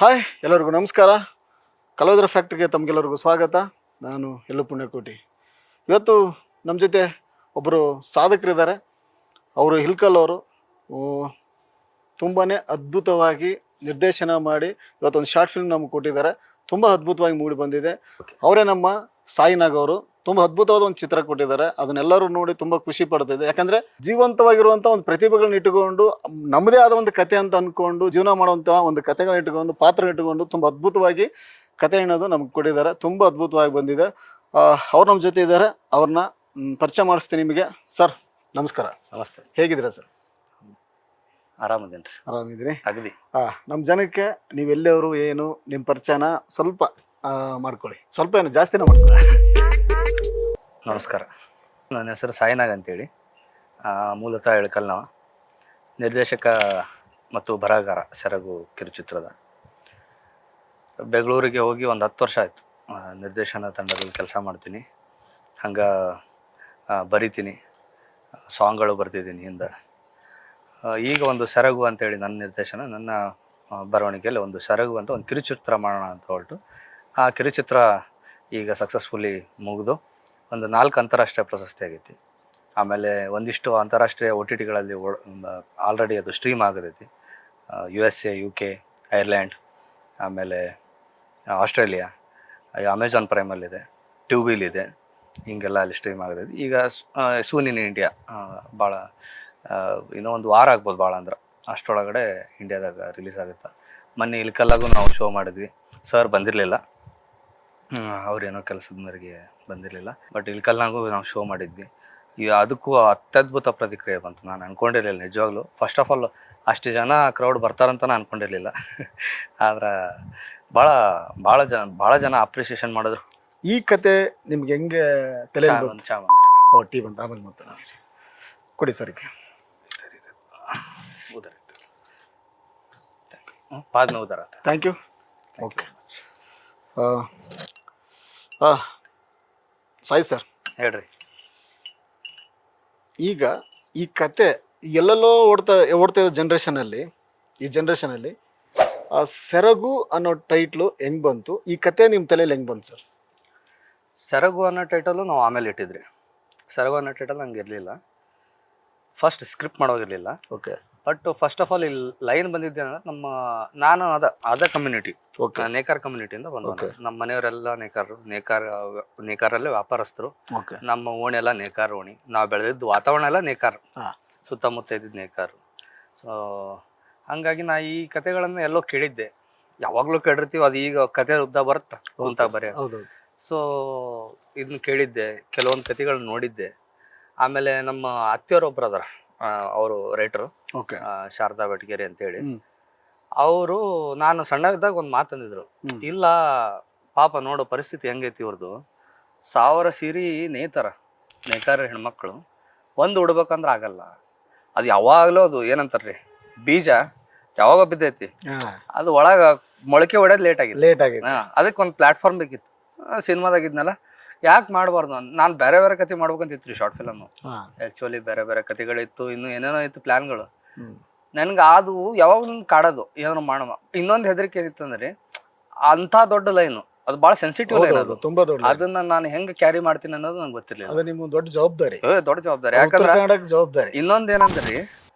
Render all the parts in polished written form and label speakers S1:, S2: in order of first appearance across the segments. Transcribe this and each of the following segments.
S1: Hi ಎಲ್ಲರಿಗೂ ನಮಸ್ಕಾರ. ಕಲಾವಿದರ ಫ್ಯಾಕ್ಟ್ರಿಗೆ ತಮಗೆಲ್ಲರಿಗೂ ಸ್ವಾಗತ. ನಾನು ಎಲ್ಲೂ ಪುಣ್ಯಕೋಟಿ. ಇವತ್ತು ನಮ್ಮ ಜೊತೆ ಒಬ್ಬರು ಸಾಧಕರಿದ್ದಾರೆ. ಅವರು ಹಿಲ್ಕಲ್ ಅವರು ತುಂಬಾ ಅದ್ಭುತವಾಗಿ ನಿರ್ದೇಶನ ಮಾಡಿ ಇವತ್ತೊಂದು ಶಾರ್ಟ್ ಫಿಲ್ಮ್ ನಮ್ಗೆ ಕೊಟ್ಟಿದ್ದಾರೆ. ತುಂಬ ಅದ್ಭುತವಾಗಿ ಮೂಡಿ ಬಂದಿದೆ. ಅವರೇ ನಮ್ಮ ಸಾಯಿನಾಗ್ ಅವರು. ತುಂಬ ಅದ್ಭುತವಾದ ಒಂದು ಚಿತ್ರ ಕೊಟ್ಟಿದ್ದಾರೆ. ಅದನ್ನೆಲ್ಲರೂ ನೋಡಿ ತುಂಬ ಖುಷಿ ಪಡ್ತಿದೆ. ಯಾಕಂದರೆ ಜೀವಂತವಾಗಿರುವಂಥ ಒಂದು ಪ್ರತಿಭೆಗಳನ್ನ ಇಟ್ಟುಕೊಂಡು ನಮ್ಮದೇ ಆದ ಒಂದು ಕತೆ ಅಂತ ಅಂದ್ಕೊಂಡು ಜೀವನ ಮಾಡುವಂಥ ಒಂದು ಕತೆಗಳನ್ನ ಇಟ್ಟುಕೊಂಡು ಪಾತ್ರ ಇಟ್ಟುಕೊಂಡು ತುಂಬ ಅದ್ಭುತವಾಗಿ ಕತೆ ಅನ್ನೋದು ನಮ್ಗೆ ಕೊಟ್ಟಿದ್ದಾರೆ. ತುಂಬ ಅದ್ಭುತವಾಗಿ ಬಂದಿದೆ. ಅವ್ರು ನಮ್ಮ ಜೊತೆ ಇದ್ದಾರೆ. ಅವ್ರನ್ನ ಪರಿಚಯ ಮಾಡಿಸ್ತೀನಿ ನಿಮಗೆ. ಸರ್ ನಮಸ್ಕಾರ.
S2: ನಮಸ್ತೆ.
S1: ಹೇಗಿದ್ದೀರಾ ಸರ್?
S2: ಆರಾಮದೇನ್ರಿ.
S1: ಆರಾಮಿದ್ದೀರಿ?
S2: ಅಗದಿ.
S1: ನಮ್ಮ ಜನಕ್ಕೆ ನೀವೆಲ್ಲವರು ಏನು ನಿಮ್ಮ ಪರಿಚಯನ ಸ್ವಲ್ಪ ಮಾಡ್ಕೊಳ್ಳಿ. ಸ್ವಲ್ಪ ಏನು ಜಾಸ್ತಿನೇ ಮಾಡ್ಕೊಳ್ಳಿ.
S2: ನಮಸ್ಕಾರ. ನನ್ನ ಹೆಸರು ಸಾಯಿನಾಗ್ ಅಂತೇಳಿ. ಮೂಲತಃ ಇಳಕಲ್ನವ. ನಿರ್ದೇಶಕ ಮತ್ತು ಬರಹಗಾರ ಸೆರಗು ಕಿರುಚಿತ್ರದ. ಬೆಂಗಳೂರಿಗೆ ಹೋಗಿ ಒಂದು 10 ವರ್ಷ ಆಯಿತು. ನಿರ್ದೇಶನ ತಂಡದಲ್ಲಿ ಕೆಲಸ ಮಾಡ್ತೀನಿ. ಹಂಗೆ ಬರಿತೀನಿ, ಸಾಂಗ್ಗಳು ಬರ್ತಿದ್ದೀನಿ ಹಿಂದೆ. ಈಗ ಒಂದು ಸೆರಗು ಅಂತೇಳಿ ನನ್ನ ನಿರ್ದೇಶನ, ನನ್ನ ಬರವಣಿಗೆಯಲ್ಲಿ ಒಂದು ಸೆರಗು ಅಂತ ಒಂದು ಕಿರುಚಿತ್ರ ಮಾಡೋಣ ಅಂತ ಹೊರಟು ಆ ಕಿರುಚಿತ್ರ ಈಗ ಸಕ್ಸಸ್ಫುಲಿ ಮುಗಿದು ಒಂದು 4 ಅಂತಾರಾಷ್ಟ್ರೀಯ ಪ್ರಶಸ್ತಿ ಆಗೈತಿ. ಆಮೇಲೆ ಒಂದಿಷ್ಟು ಅಂತಾರಾಷ್ಟ್ರೀಯ OTTಗಳಲ್ಲಿ ಆಲ್ರೆಡಿ ಅದು ಸ್ಟ್ರೀಮ್ ಆಗತೈತಿ. USA, UK, ಐರ್ಲ್ಯಾಂಡ್, ಆಮೇಲೆ ಆಸ್ಟ್ರೇಲಿಯಾ, ಅಮೆಝಾನ್ ಪ್ರೈಮಲ್ಲಿದೆ, ಟ್ಯೂಬಿಲಿದೆ, ಹೀಗೆಲ್ಲ ಅಲ್ಲಿ ಸ್ಟ್ರೀಮ್ ಆಗತೈತಿ. ಈಗ ಸೂನ್ ಇನ್ ಇಂಡಿಯಾ ಭಾಳ ಇನ್ನೂ ಒಂದು ವಾರ ಆಗ್ಬೋದು, ಭಾಳ ಅಂದ್ರೆ ಅಷ್ಟರೊಳಗಡೆ ಇಂಡಿಯಾದಾಗ ರಿಲೀಸ್ ಆಗುತ್ತೆ. ಮೊನ್ನೆ ಇಲ್ಕಲ್ಲಾಗೂ ನಾವು ಶೋ ಮಾಡಿದ್ವಿ. ಸರ್ ಬಂದಿರಲಿಲ್ಲ, ಅವ್ರೇನೋ ಕೆಲಸದ ಮೇರೆಗೆ ಬಂದಿರಲಿಲ್ಲ. ಬಟ್ ಇಲ್ಕಲ್ನಾಗೂ ನಾವು ಶೋ ಮಾಡಿದ್ವಿ. ಈಗ ಅದಕ್ಕೂ ಅತ್ಯದ್ಭುತ ಪ್ರತಿಕ್ರಿಯೆ ಬಂತು. ನಾನು ಅಂದ್ಕೊಂಡಿರಲಿಲ್ಲ ನಿಜವಾಗ್ಲೂ. ಫಸ್ಟ್ ಆಫ್ ಆಲ್ ಅಷ್ಟು ಜನ ಕ್ರೌಡ್ ಬರ್ತಾರಂತ ನಾನು ಅಂದ್ಕೊಂಡಿರಲಿಲ್ಲ. ಆದ್ರೆ ಭಾಳ ಜನ ಅಪ್ರಿಷಿಯೇಷನ್ ಮಾಡಿದ್ರು.
S1: ಈ ಕತೆ ನಿಮ್ಗೆ ಹೆಂಗೆ ತಲೆ
S2: ಚಾವಂತಿ
S1: ಟೀ ಬಂತ ಆಮೇಲೆ ಮತ್ತೆ ಕೊಡಿ ಸರ್.
S2: ಪಾದ್ನ ಉದಾರ.
S1: Thank you. Okay. Sai sir
S2: ಹೇಳ್ರಿ.
S1: ಈಗ ಈ ಕತೆ ಎಲ್ಲೆಲ್ಲೋ ಓಡ್ತಾ ಇರೋ ಜನ್ರೇಷನಲ್ಲಿ, ಈ ಜನ್ರೇಷನಲ್ಲಿ ಸೆರಗು ಅನ್ನೋ ಟೈಟ್ಲು ಹೆಂಗೆ ಬಂತು? ಈ ಕತೆ ನಿಮ್ಮ ತಲೆಯಲ್ಲಿ ಹೆಂಗೆ ಬಂತು ಸರ್?
S2: ಸೆರಗು ಅನ್ನೋ ಟೈಟಲು ನಾವು ಆಮೇಲೆ ಇಟ್ಟಿದ್ರಿ. ಸೆರಗು ಅನ್ನೋ ಟೈಟಲ್ ನಂಗೆ ಇರಲಿಲ್ಲ. ಫಸ್ಟ್ ಸ್ಕ್ರಿಪ್ಟ್ ಮಾಡೋಗಿರಲಿಲ್ಲ.
S1: Okay.
S2: But first of all ಇಲ್ಲಿ ಲೈನ್ ಬಂದಿದ್ದೆ ಅಂದರೆ ನಾನು ಅದ ಕಮ್ಯುನಿಟಿ, ನೇಕಾರ ಕಮ್ಯುನಿಟಿಯಿಂದ ಬಂದ. ನಮ್ಮ ಮನೆಯವರೆಲ್ಲ ನೇಕಾರಲ್ಲೇ ವ್ಯಾಪಾರಸ್ಥರು. ನಮ್ಮ ಓಣಿ ಎಲ್ಲ ನೇಕಾರ ಓಣಿ. ನಾವು ಬೆಳೆದಿದ್ದು ವಾತಾವರಣ ಎಲ್ಲ ನೇಕಾರ, ಸುತ್ತಮುತ್ತ ಇದ್ದಿದ್ದು ನೇಕಾರು. ಸೊ ಹಂಗಾಗಿ ನಾ ಈ ಕತೆಗಳನ್ನು ಎಲ್ಲೋ ಕೇಳಿದ್ದೆ. ಯಾವಾಗಲೂ ಕೇಳಿರ್ತೀವಿ, ಅದು ಈಗ ಕತೆ ಉದ್ದ ಬರುತ್ತಾ ಕುಂತ ಬರೆಯ. ಸೊ ಇದನ್ನ ಕೇಳಿದ್ದೆ, ಕೆಲವೊಂದು ಕತೆಗಳನ್ನ ನೋಡಿದ್ದೆ. ಆಮೇಲೆ ನಮ್ಮ ಅತ್ತೆಯವರೊಬ್ಬರು ಅದಾರ, ಅವರು ರೈಟರು, ಶಾರದಾ ಬೆಟಗೇರಿ ಅಂತೇಳಿ. ಅವರು ನಾನು ಸಣ್ಣವಿದ್ದಾಗ ಒಂದು ಮಾತಂದಿದ್ರು, ಇಲ್ಲ ಪಾಪ ನೋಡೋ ಪರಿಸ್ಥಿತಿ ಹೆಂಗೈತಿ ಇವ್ರದ್ದು, 1000 ಸೀರೆ ನೇಕಾರ ಹೆಣ್ಮಕ್ಳು ಒಂದು ಉಡ್ಬೇಕಂದ್ರೆ ಆಗಲ್ಲ. ಅದು ಯಾವಾಗಲೂ ಅದು ಏನಂತಾರ್ರಿ, ಬೀಜ ಯಾವಾಗ ಬಿದ್ದೈತಿ ಅದು ಒಳಗೆ ಮೊಳಕೆ ಹೊಡೆಯೋದು ಲೇಟ್ ಆಗಿದೆ. ಅದಕ್ಕೆ ಒಂದು ಪ್ಲಾಟ್ಫಾರ್ಮ್ ಬೇಕಿತ್ತು. ಸಿನಿಮಾದಾಗಿದ್ನಲ್ಲ, ಯಾಕೆ ಮಾಡಬಾರ್ದು? ನಾನು ಬೇರೆ ಕತೆ ಮಾಡ್ಬೇಕಂತಿತ್ತು ಶಾರ್ಟ್ ಫಿಲಮ್. ಆ್ಯಕ್ಚುಲಿ ಬೇರೆ ಕತೆಗಳಿತ್ತು, ಇನ್ನು ಏನೇನೋ ಇತ್ತು ಪ್ಲ್ಯಾನ್ಗಳು. ನನ್ಗೆ ಅದು ಯಾವಾಗ ಕಾಡೋದು, ಏನಾರು ಮಾಡೋಣ. ಇನ್ನೊಂದು ಹೆದರಿಕೆ ಏನಿತ್ತು ಅಂದ್ರೆ, ಅಂಥ ದೊಡ್ಡ ಲೈನು, ಅದು ಭಾಳ ಸೆನ್ಸಿಟಿವ್ ಲೈನ್, ಅದು ತುಂಬಾ ದೊಡ್ಡ. ಅದನ್ನ ನಾನು ಹೆಂಗೆ ಕ್ಯಾರಿ ಮಾಡ್ತೀನಿ ಅನ್ನೋದು ನಂಗೆ ಗೊತ್ತಿರಲಿಲ್ಲ.
S1: ದೊಡ್ಡ ಜವಾಬ್ದಾರಿ.
S2: ಯಾಕಂದ್ರೆ ಇನ್ನೊಂದು ಏನಂದ್ರಿ,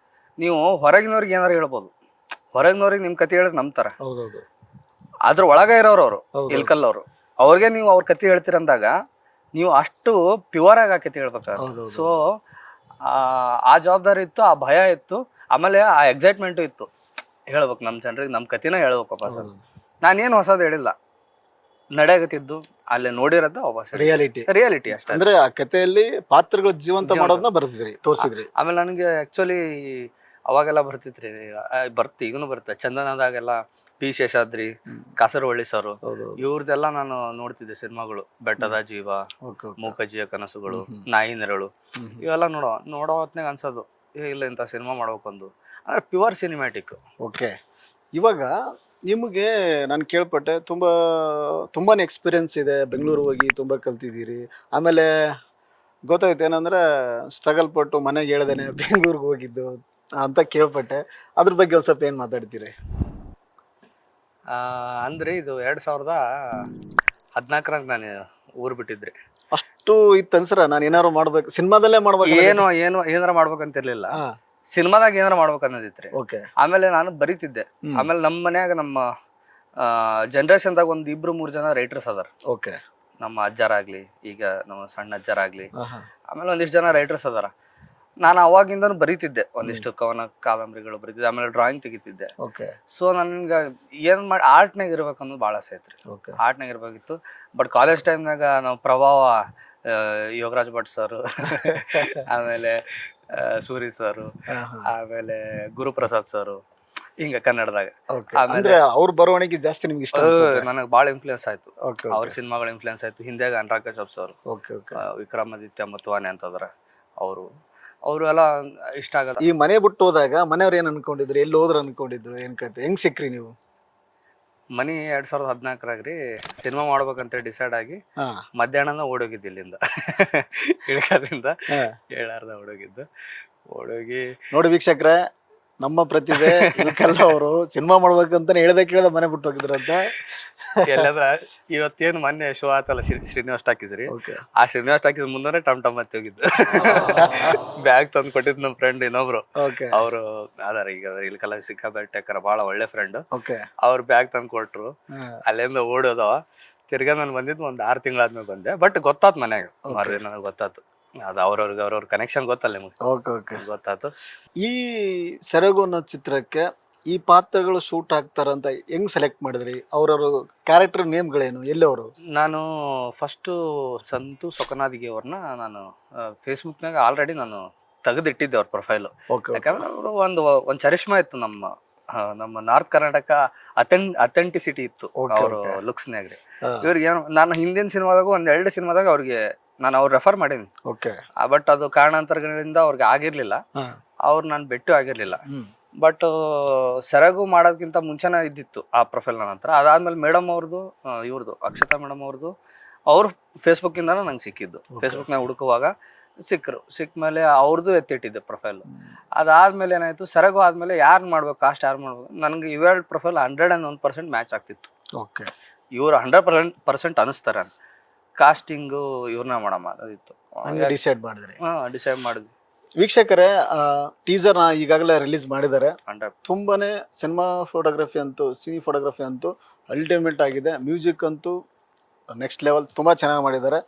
S2: ನೀವು ಹೊರಗಿನವ್ರಿಗೆ ಏನಾರು ಹೇಳ್ಬೋದು, ಹೊರಗಿನವ್ರಿಗೆ ನಿಮ್ಮ ಕತೆ ಹೇಳಕ್ ನಂಬ್ತಾರ. ಅದ್ರ ಒಳಗೆ ಇರೋರು ಅವರು, ಇಲ್ಕಲ್ ಅವರು, ಅವ್ರಿಗೆ ನೀವು ಅವ್ರ ಕತೆ ಹೇಳ್ತೀರಂದಾಗ ನೀವು ಅಷ್ಟು ಪ್ಯೂರ್ ಆಗಿ ಆ ಕತೆ ಹೇಳ್ಬೇಕಾಗುತ್ತೆ. ಸೊ ಆ ಜವಾಬ್ದಾರಿ ಇತ್ತು, ಆ ಭಯ ಇತ್ತು, ಆಮೇಲೆ ಆ ಎಕ್ಸೈಟ್ಮೆಂಟು ಇತ್ತು. ಹೇಳ್ಬೇಕು ನಮ್ಮ ಜನರಿಗೆ ನಮ್ಮ ಕತೆನ ಹೇಳ್ಬೇಕಪ್ಪ ಸರ್. ನಾನೇನು ಹೊಸದು ಹೇಳಿಲ್ಲ, ನಡೆಯಗತ್ತಿದ್ದು ಅಲ್ಲೇ ನೋಡಿರೋದು ರಿಯಾಲಿಟಿ ಅಷ್ಟೇ.
S1: ಅಂದ್ರೆ ಆ ಕಥೆಯಲ್ಲಿ ಪಾತ್ರಗಳ ಜೀವಂತ ಮಾಡೋದನ್ನ ಬರ್ತಿದ್ರಿ, ತೋರಿಸಿದ್ರಿ.
S2: ಆಮೇಲೆ ನನಗೆ ಆಕ್ಚುಲಿ ಅವಾಗೆಲ್ಲ ಬರ್ತಿತ್ರಿ, ಈಗೂನು ಬರುತ್ತೆ. ಚಂದನದಾಗೆಲ್ಲ ಪಿ ಶೇಷಾದ್ರಿ, ಕಾಸರವಳ್ಳಿ ಸರ್, ಇವ್ರದೆಲ್ಲ ನಾನು ನೋಡ್ತಿದ್ದೆ ಸಿನಿಮಾಗಳು. ಬೆಟ್ಟದ ಜೀವ, ಮೂಕಜ್ಜಿಯ ಕನಸುಗಳು, ನಾಯಿ ನೆರಳು, ಇವೆಲ್ಲ ನೋಡೋ ಹೊತ್ನಾಗ ಅನ್ಸೋದು, ಇಲ್ಲ ಇಂಥ ಸಿನಿಮಾ ಮಾಡ್ಬೇಕಂದು. ಅಂದ್ರೆ ಪ್ಯೂರ್ ಸಿನಿಮ್ಯಾಟಿಕ್.
S1: ಓಕೆ. ಇವಾಗ ನಿಮಗೆ ನಾನು ಕೇಳ್ಪಟ್ಟೆ ತುಂಬಾನೇ ಎಕ್ಸ್ಪೀರಿಯನ್ಸ್ ಇದೆ, ಬೆಂಗಳೂರು ಹೋಗಿ ತುಂಬ ಕಲ್ತಿದ್ದೀರಿ. ಆಮೇಲೆ ಗೊತ್ತಾಯ್ತು ಏನಂದ್ರೆ ಸ್ಟ್ರಗಲ್ ಪಟ್ಟು ಮನೆಗೆ ಹೇಳ್ದೇನೆ ಬೆಂಗಳೂರಿಗೆ ಹೋಗಿದ್ದು ಅಂತ ಕೇಳ್ಪಟ್ಟೆ. ಅದ್ರ ಬಗ್ಗೆ ಒಂದು ಸ್ವಲ್ಪ ಏನು ಮಾತಾಡ್ತೀರಿ?
S2: ಅಂದ್ರೆ ಇದು 2014 ನಾನು ಊರು ಬಿಟ್ಟಿದ್ರಿ.
S1: ಅಷ್ಟು ಇತ್ತು ಅನ್ಸರ ನಾನು ಏನಾರು ಮಾಡ್ಬೇಕು ಸಿನಿಮಾದಲ್ಲೇ ಮಾಡ್ಬೇಕು
S2: ಏನಾರ ಮಾಡ್ಬೇಕಂತಿರ್ಲಿಲ್ಲ, ಸಿನಿಮಾದಾಗ ಏನಾರ ಮಾಡ್ಬೇಕು ಅನ್ನೋದಿತ್ರಿ.
S1: ಓಕೆ.
S2: ಆಮೇಲೆ ನಾನು ಬರೀತಿದ್ದೆ. ಆಮೇಲೆ ನಮ್ಮ ಮನ್ಯಾಗ ನಮ್ಮ ಜನರೇಷನ್ದಾಗ ಒಂದು 2-3 ಜನ ರೈಟರ್ಸ್ ಅದಾರ.
S1: ಓಕೆ.
S2: ನಮ್ಮ ಅಜ್ಜರಾಗ್ಲಿ, ಈಗ ನಮ್ಮ ಸಣ್ಣ ಅಜ್ಜರಾಗ್ಲಿ, ಆಮೇಲೆ ಒಂದಿಷ್ಟು ಜನ ರೈಟರ್ಸ್ ಅದಾರ. ನಾನು ಅವಾಗಿಂದನೂ ಬರೀತಿದ್ದೆ, ಒಂದಿಷ್ಟು ಕವನ ಕಾದಂಬರಿಗಳು ಬರೀತಿದ್ದೆ, ಆಮೇಲೆ ಡ್ರಾಯಿಂಗ್ ತೆಗಿತಿದ್ದೆ. ಸೊ ನನ್ಗೆ ಏನ್ ಮಾಡಿ ಆರ್ಟ್ನಾಗ ಇರ್ಬೇಕು ಅನ್ನೋದು ಭಾಳ ಆಸೆ ಐತ್ರಿ. ಆರ್ಟ್ನಾಗ ಇರ್ಬೇಕಿತ್ತು. ಬಟ್ ಕಾಲೇಜ್ ಟೈಮ್ನಾಗ ನಾವು ಪ್ರಭಾವ, ಯೋಗರಾಜ್ ಭಟ್ ಸರ್, ಆಮೇಲೆ ಸೂರಿ ಸರ್, ಆಮೇಲೆ ಗುರುಪ್ರಸಾದ್ ಸರ್, ಹಿಂಗ ಕನ್ನಡದಾಗ
S1: ಅವ್ರ ಬರವಣಿಗೆ ಜಾಸ್ತಿ ನಿಮ್ಗೆ ಇಷ್ಟ?
S2: ನನಗೆ ಭಾಳ ಇನ್ಫ್ಲೂಯೆನ್ಸ್ ಆಯ್ತು, ಅವ್ರ ಸಿನಿಮಾಗಳ ಇನ್ಫ್ಲೂಯೆನ್ಸ್ ಆಯ್ತು. ಹಿಂದ್ಯಾಗ ಅನುರಾಗ್ ಕಶ್ಯಪ್ ಸರ್, ವಿಕ್ರಮಾದಿತ್ಯ ಮತ್ವಾನೆ ಅಂತಂದ್ರ ಅವರು ಎಲ್ಲ ಇಷ್ಟ ಆಗದ.
S1: ಈ ಮನೆ ಬಿಟ್ಟು ಹೋದಾಗ ಮನೆಯವ್ರು ಏನ್ ಅನ್ಕೊಂಡಿದ್ರು, ಎಲ್ಲಿ ಹೋದ್ರು ಅನ್ಕೊಂಡಿದ್ರು, ಏನ್ ಕತೆ, ಹೆಂಗ್ ಸಿಕ್ರಿ ನೀವು?
S2: ಮನಿ 2014 ಸಿನಿಮಾ ಮಾಡ್ಬೇಕಂತ ಡಿಸೈಡ್ ಆಗಿ ಮಧ್ಯಾಹ್ನ ಓಡೋಗಿದ್ದು ಇಲ್ಲಿಂದ, ಇಳಕದಿಂದ ಏಳಾರ್ದ ಓಡೋಗಿ
S1: ನೋಡಿ ವೀಕ್ಷಕ್ರೆ, ನಮ್ಮ ಪ್ರತಿಭೆ ಇಲ್ಕಲ್ಲ ಅವರು ಸಿನಿಮಾ ಮಾಡ್ಬೇಕಂತಾನೆ ಕೇಳ್ದ ಮನೆ ಬಿಟ್ಟು ಹೋಗಿದ್ರಂತ.
S2: ಎಲ್ಲಂದ್ರ ಇವತ್ತೇನು ಮೊನ್ನೆ ಶೋ ಆತಲ್ಲ ಶ್ರೀನಿವಾಸ್ ಟಾಕೀಸ್ರಿ, ಆ ಶ್ರೀನಿವಾಸ್ ಟಾಕೀಸ್ ಮುಂದೆ ಟಮ್ ಹತ್ತಿ ಹೋಗಿದ್ದು. ಬ್ಯಾಗ್ ತಂದು ಕೊಟ್ಟಿದ್ ನಮ್ ಫ್ರೆಂಡ್ ಇನ್ನೊಬ್ರು, ಅವ್ರು ಅದಾರ ಈಗ ಇಲ್ಕಲ್ಲ ಸಿಕ್ಕಾಪಟ್ಟೆ ಬಹಳ ಒಳ್ಳೆ ಫ್ರೆಂಡ್. ಅವ್ರ ಬ್ಯಾಗ್ ತಂದು ಕೊಟ್ರು, ಅಲ್ಲಿಂದ ಓಡೋದವ. ತಿರ್ಗಾ ನಾನು ಬಂದಿದ್ದು ಒಂದ್ 6 ತಿಂಗಳಾದ್ಮೇಲೆ ಬಂದೆ. ಬಟ್ ಗೊತ್ತಾತ್ ಮನ್ಯಾಗ, ನನಗೆ ಗೊತ್ತಾತು, ಅದು ಅವ್ರವ್ರ ಕನೆಕ್ಷನ್ ಗೊತ್ತಲ್ಲ ನಿಮ್ಗೆ, ಗೊತ್ತಾತು.
S1: ಈ ಸೆರಗು ಅನ್ನೋ ಚಿತ್ರಕ್ಕೆ ಈ ಪಾತ್ರಗಳು ಶೂಟ್ ಆಗ್ತಾರಂತ ಹೆಂಗ್ ಸೆಲೆಕ್ಟ್ ಮಾಡಿದ್ರಿ? ಅವ್ರವ್ರ ಕ್ಯಾರೆಕ್ಟರ್ ನೇಮ್ಗಳೇನು, ಎಲ್ಲವರು?
S2: ನಾನು ಫಸ್ಟ್ ಸಂತು ಸೊಕನಾದಿಗೆ ಅವ್ರನ್ನ ನಾನು ಫೇಸ್ಬುಕ್ನಾಗ ಆಲ್ರೆಡಿ ನಾನು ತೆಗೆದಿಟ್ಟಿದ್ದೆ ಅವ್ರ ಪ್ರೊಫೈಲು. ಯಾಕಂದ್ರೆ ಅವರು ಒಂದು ಚರಿಷ್ಮಾ ಇತ್ತು ನಮ್ಮ ನಾರ್ತ್ ಕರ್ನಾಟಕ ಅಥೆಂಟಿಸಿಟಿ ಇತ್ತು ಅವ್ರ ಲುಕ್ಸ್ನಾಗ್ರಿ. ಇವ್ರಿಗೆ ಏನು, ನಾನು ಹಿಂದಿನ ಸಿನಿಮಾದಾಗ 1-2 ಸಿನಿಮಾದಾಗ ಅವ್ರಿಗೆ ನಾನು ರೆಫರ್ ಮಾಡೀನಿ. ಬಟ್ ಅದು ಕಾರಣಾಂತರಗಳಿಂದ ಅವ್ರಿಗೆ ಆಗಿರ್ಲಿಲ್ಲ, ಅವ್ರು ನಾನು ಭೇಟಿ ಆಗಿರ್ಲಿಲ್ಲ. ಬಟ್ ಸೆರಗು ಮಾಡೋದಕ್ಕಿಂತ ಮುಂಚೆನೇ ಇದ್ದಿತ್ತು ಆ ಪ್ರೊಫೈಲ್ ನನ್ನ ಹತ್ರ. ಅದಾದ್ಮೇಲೆ ಮೇಡಮ್ ಅವ್ರದ್ದು, ಇವ್ರದ್ದು ಅಕ್ಷತಾ ಮೇಡಮ್ ಅವ್ರದ್ದು, ಅವ್ರು ಫೇಸ್ಬುಕ್ ಇಂದಾನ ನಂಗೆ ಸಿಕ್ಕಿದ್ದು. ಫೇಸ್ಬುಕ್ನಾಗ ಹುಡುಕುವಾಗ ಸಿಕ್ಕ ಮೇಲೆ ಅವ್ರದ್ದು ಎತ್ತಿಟ್ಟಿದ್ದೆ ಪ್ರೊಫೈಲ್. ಅದಾದ್ಮೇಲೆ ಏನಾಯ್ತು, ಸೆರಗು ಆದ್ಮೇಲೆ ಯಾರು ಮಾಡ್ಬೇಕು, ಕಾಸ್ಟ್ ಯಾರು ಮಾಡ್ಬೇಕು, ನನಗೆ ಇವೆರಡು ಪ್ರೊಫೈಲ್ 101% ಮ್ಯಾಚ್ ಆಗ್ತಿತ್ತು. ಇವ್ರು 100% ಅನಿಸ್ತಾರೆ, ಕಾಸ್ಟಿಂಗು ಇವ್ರನ್ನ ಮಾಡಮ್ಮ ಅದಿತ್ತು.
S1: ಡಿಸೈಡ್ ಮಾಡಿದ್ರಿ?
S2: ಡಿಸೈಡ್ ಮಾಡಿದ್ವಿ.
S1: ವೀಕ್ಷಕರೇ, ಟೀಸರ್ ಈಗಾಗಲೇ ರಿಲೀಸ್ ಮಾಡಿದ್ದಾರೆ. ತುಂಬಾನೇ ಸಿನಿಮಾ ಫೋಟೋಗ್ರಫಿ ಅಂತೂ, ಸಿನಿ ಫೋಟೋಗ್ರಫಿ ಅಂತೂ ಅಲ್ಟಿಮೇಟ್ ಆಗಿದೆ. ಮ್ಯೂಸಿಕ್ ಅಂತೂ ನೆಕ್ಸ್ಟ್ ಲೆವೆಲ್, ತುಂಬಾ ಚೆನ್ನಾಗಿ ಮಾಡಿದ್ದಾರೆ.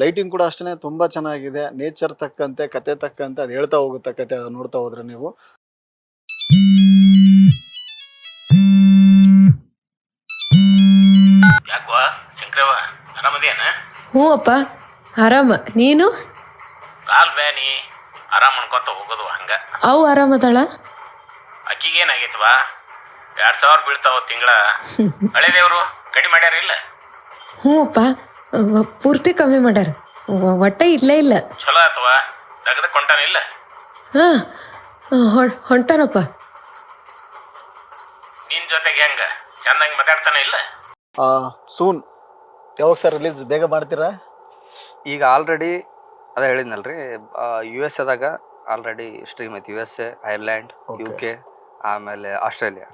S1: ಲೈಟಿಂಗ್ ಕೂಡ ಅಷ್ಟೇ ತುಂಬಾ ಚೆನ್ನಾಗಿದೆ. ನೇಚರ್ ತಕ್ಕಂತೆ, ಕತೆ ತಕ್ಕಂತೆ ಅದು ಹೇಳ್ತಾ ಹೋಗುತ್ತೆ ಕತೆ, ಅದು ನೋಡ್ತಾ ಹೋದ್ರೆ ನೀವು.
S3: ಹ್ಞೂ ಅಪ್ಪ, ಆರಾಮ. ನೀನು?
S4: ಆರಾಮ್ ಅನ್ಕೊಂತ ಹೋಗೋದು ಹಂಗ.
S3: ಅವು ಆರಾಮದಾಳ?
S4: ಅಕ್ಕಿಗೇನಾಗೈತವಾ, 2000 ಬೀಳ್ತಾವ ತಿಂಗಳ. ಹಳೆ ದೇವ್ರು ಕಡಿಮೆ ಮಾಡ್ಯಾರ ಇಲ್ಲ?
S3: ಹ್ಞೂ ಅಪ್ಪ, ಪೂರ್ತಿ ಕಮ್ಮಿ ಮಾಡ್ಯಾರ, ಒಟ್ಟ ಇರ್ಲೇ ಇಲ್ಲ.
S4: ಚಲೋ ಆತವಾ, ತೆಗೆದ ಕೊಂಟಾನ ಇಲ್ಲ?
S3: ಹೊಂಟಾನಪ್ಪ.
S4: ನಿನ್ ಜೊತೆಗೆ ಹೆಂಗ ಚಂದಂಗೆ ಮಾತಾಡ್ತಾನ ಇಲ್ಲ?
S1: ಸೂನ್ ಯಾವಾಗ ಸರ್ ರಿಲೀಸ್? ಬೇಗ ಮಾಡ್ತೀರಾ?
S2: ಈಗ ಆಲ್ರೆಡಿ ಅದೇ ಹೇಳಿದ್ನಲ್ರಿ, USA ಆಲ್ರೆಡಿ ಸ್ಟ್ರೀಮ್ ಐತಿ. USA, ಐರ್ಲ್ಯಾಂಡ್, UK, ಆಮೇಲೆ ಆಸ್ಟ್ರೇಲಿಯಾ.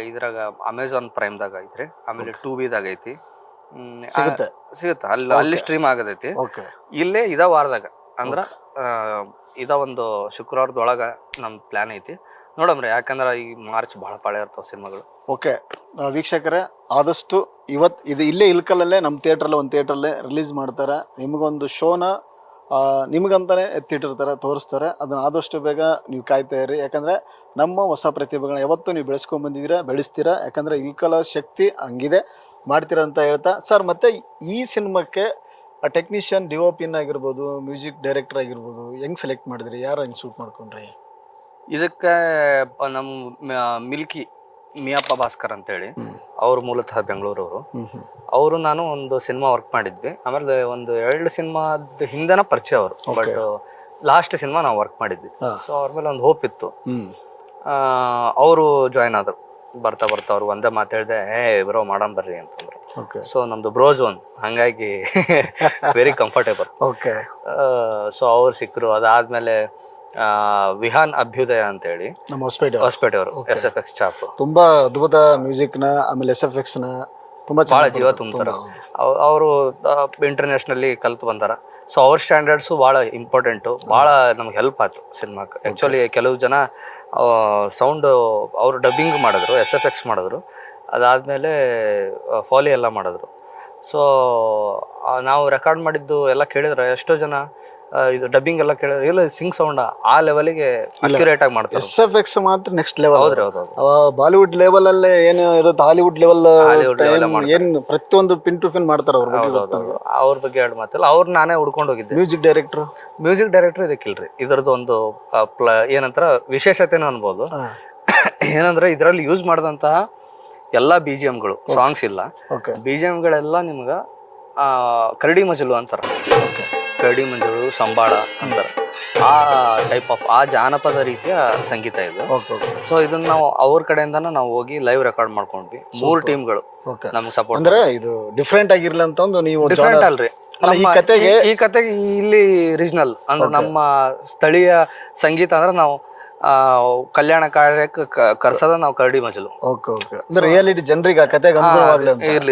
S2: ಇದ್ರಾಗ ಅಮೆಝಾನ್ ಪ್ರೈಮ್ದಾಗ ಐತ್ರಿ. ಆಮೇಲೆ 2B ಐತಿ, ಸಿಗುತ್ತೆ ಅಲ್ಲಿ ಸ್ಟ್ರೀಮ್ ಆಗದೈತಿ. ಇಲ್ಲೇ ಇದ ವಾರದಾಗ ಅಂದ್ರ ಒಂದು ಶುಕ್ರವಾರದೊಳಗ ನಮ್ ಪ್ಲಾನ್ ಐತಿ. ನೋಡಮ್ರಿ, ಯಾಕಂದ್ರೆ ಈ ಮಾರ್ಚ್ ಬಹಳ ಪಾಳೆ ಇರ್ತಾವ ಸಿನಿಮಾಗಳು.
S1: ಓಕೆ ವೀಕ್ಷಕರೇ, ಆದಷ್ಟು ಇದು ಇಲ್ಲೇ ಇಲ್ಕಲ್ಲೇ ನಮ್ಮ ಥಿಯೇಟ್ರಲ್ಲಿ, ಒಂದು ಥಿಯೇಟ್ರಲ್ಲೇ ರಿಲೀಸ್ ಮಾಡ್ತಾರೆ. ನಿಮಗೊಂದು ಶೋನ ನಿಮಗಂತಾನೆ ಎತ್ತಿಟ್ಟಿರ್ತಾರೆ, ತೋರಿಸ್ತಾರೆ. ಅದನ್ನ ಆದಷ್ಟು ಬೇಗ ನೀವು ಕಾಯ್ತಾ ಇರಿ. ಯಾಕಂದರೆ ನಮ್ಮ ಹೊಸ ಪ್ರತಿಭೆಗಳನ್ನ ಯಾವತ್ತೂ ನೀವು ಬೆಳೆಸ್ಕೊಂಡ್ಬಂದಿದ್ದೀರಾ, ಬೆಳೆಸ್ತೀರಾ. ಯಾಕಂದರೆ ಇಲ್ಕಲ ಶಕ್ತಿ ಹಂಗಿದೆ, ಮಾಡ್ತೀರಾ ಅಂತ ಹೇಳ್ತಾ ಸರ್. ಮತ್ತು ಈ ಸಿನಿಮಾಕ್ಕೆ ಟೆಕ್ನಿಷಿಯನ್, DOP ಆಗಿರ್ಬೋದು, ಮ್ಯೂಸಿಕ್ ಡೈರೆಕ್ಟರ್ ಆಗಿರ್ಬೋದು, ಹೆಂಗೆ ಸೆಲೆಕ್ಟ್ ಮಾಡಿದ್ರಿ? ಯಾರು ಹೆಂಗೆ ಶೂಟ್ ಮಾಡ್ಕೊಂಡ್ರಿ?
S2: ಇದಕ್ಕೆ ನಮ್ಮ ಮಿಲ್ಕಿ ಮಿಯಪ್ಪ ಭಾಸ್ಕರ್ ಅಂತೇಳಿ, ಅವ್ರು ಮೂಲತಃ ಬೆಂಗಳೂರವರು. ಅವರು ನಾನು ಒಂದು ಸಿನಿಮಾ ವರ್ಕ್ ಮಾಡಿದ್ವಿ. ಆಮೇಲೆ 1-2 ಸಿನಿಮಾದ ಹಿಂದೆನ ಪರಿಚಯ ಅವರು. ಬಟ್ ಲಾಸ್ಟ್ ಸಿನಿಮಾ ನಾವು ವರ್ಕ್ ಮಾಡಿದ್ವಿ. ಸೊ ಅವ್ರ ಮೇಲೆ ಒಂದು ಹೋಪ್ ಇತ್ತು. ಅವರು ಜಾಯ್ನ್ ಆದ್ರು. ಬರ್ತಾ ಅವ್ರು ಒಂದೇ ಮಾತು ಹೇಳಿದೆ, ಬ್ರೋ ಮಾಡೋಣ ಬರ್ರಿ ಅಂತಂದ್ರು. ಸೊ ನಮ್ದು ಬ್ರೋ ಝೋನ್, ಹಂಗಾಗಿ ವೆರಿ ಕಂಫರ್ಟೇಬಲ್. ಸೊ ಅವ್ರು ಸಿಕ್ಕರು. ಅದಾದ್ಮೇಲೆ ವಿಹಾನ್ ಅಭ್ಯುದಯ ಅಂತೇಳಿ
S1: ನಮ್ಮ ಹೊಸಪೇಟೆ
S2: ಹೊಸಪೇಟೆ ಅವರು SFX ಚಾಪ್
S1: ತುಂಬಾ ಅದ್ಭುತ ಮ್ಯೂಸಿಕ್ ನ ಆಮೇಲೆ SFX ನ ತುಂಬಾ
S2: ಭಾಳ
S1: ಚೆನ್ನಾಗಿ
S2: ಜೀವ ತುಂಬ್ತಾರ. ಅವರು ಇಂಟರ್ನ್ಯಾಷನಲಿ ಕಲ್ತು ಬಂದಾರ. ಸೊ ಅವ್ರ ಸ್ಟ್ಯಾಂಡರ್ಡ್ಸು ಭಾಳ ಇಂಪಾರ್ಟೆಂಟು, ಭಾಳ ನಮ್ಗೆ ಹೆಲ್ಪ್ ಆಯ್ತು ಸಿನಿಮಾಕ್ಕೆ. ಆ್ಯಕ್ಚುಲಿ ಕೆಲವು ಜನ ಸೌಂಡ್ ಅವರು ಡಬ್ಬಿಂಗ್ ಮಾಡಿದ್ರು, SFX ಮಾಡಿದ್ರು, ಅದಾದಮೇಲೆ ಫಾಲಿ ಎಲ್ಲ ಮಾಡಿದ್ರು. ಸೊ ನಾವು ರೆಕಾರ್ಡ್ ಮಾಡಿದ್ದು ಎಲ್ಲ ಕೇಳಿದ್ರೆ ಎಷ್ಟೋ ಜನ ಇದು ಡಬ್ಬಿಂಗ್ ಎಲ್ಲ ಕೇಳಿದ್ರೆ ಇಲ್ಲ ಸಿಂಗ್ ಸೌಂಡ್ ಆ ಲೆವೆಲಿಗೆ ಅಕ್ಯುರೇಟ್ ಆಗಿ ಮಾಡ್ತಾರೆ.
S1: SFX ಮಾತ್ರ ನೆಕ್ಸ್ಟ್ ಲೆವೆಲ್.
S2: ಹೌದ್ರಿ ಹೌದು.
S1: ಬಾಲಿವುಡ್ ಲೆವೆಲ್ ಅಲ್ಲೇ ಏನು ಇರುತ್ತೆ, ಹಾಲಿವುಡ್ ಲೆವೆಲ್
S2: level
S1: ಏನ್ ಪ್ರತಿಯೊಂದು ಪಿನ್ ಟು ಪಿನ್ ಮಾಡ್ತಾರ ಅವ್ರ
S2: ಅವ್ರ ಬಗ್ಗೆ ಎರಡು ಮಾತಲ್ಲ. ಅವ್ರು ನಾನೇ ಹುಡ್ಕೊಂಡು ಹೋಗಿದ್ದೆ.
S1: ಮ್ಯೂಸಿಕ್ ಡೈರೆಕ್ಟರ್
S2: ಇದಕ್ಕಿಲ್ರಿ, ಇದರದ್ದು ಒಂದು ಏನಂತಾರ ವಿಶೇಷತೆನೂ ಅನ್ಬೋದು. ಏನಂದ್ರೆ ಇದರಲ್ಲಿ ಯೂಸ್ ಮಾಡಿದಂತಹ ಎಲ್ಲ BGMಗಳು ಸಾಂಗ್ಸ್ ಇಲ್ಲ, BGMಗಳೆಲ್ಲ ನಿಮ್ಗೆ ಕರಡಿ ಮಜಲು ಅಂತಾರ. ಕರಡಿ ಮಂಜಳು ಸಂಬಾಳ ಅಂತಾರ. ಆ ಟೈಪ್ ಆಫ್ ಆ ಜಾನಪದ ರೀತಿಯ ಸಂಗೀತ ಇದು. ಸೊ ಇದನ್ನ ನಾವು ಅವ್ರ ಕಡೆಯಿಂದನ ನಾವು ಹೋಗಿ ಲೈವ್ ರೆಕಾರ್ಡ್ ಮಾಡ್ಕೊಂಡ್ವಿ. 3 ಟೀಮ್ಗಳು ನಮ್ಗೆ ಸಪೋರ್ಟ್.
S1: ಅಂದ್ರೆ ಇದು ಡಿಫ್ರೆಂಟ್ ಆಗಿರ್ಲಿ ಅಂತ ಒಂದು ನೀವು
S2: ಡಿಫ್ರೆಂಟ್ ಅಲ್ರಿ ಈ ಕತೆಗೆ ಇಲ್ಲಿ ರೀಜನಲ್ ಅಂದ್ರೆ ನಮ್ಮ ಸ್ಥಳೀಯ ಸಂಗೀತ ಅಂದ್ರೆ ನಾವು ಕಲ್ಯಾಣ ಕಾರ್ಯಕ್ಕೆ ಕರ್ಸದ ನಾವು ಕರಡಿ ಮಜಲು.
S1: ರಿಯಾಲಿಟಿ ಜನರಿಗೆ ಆ ಕತೆಗೆ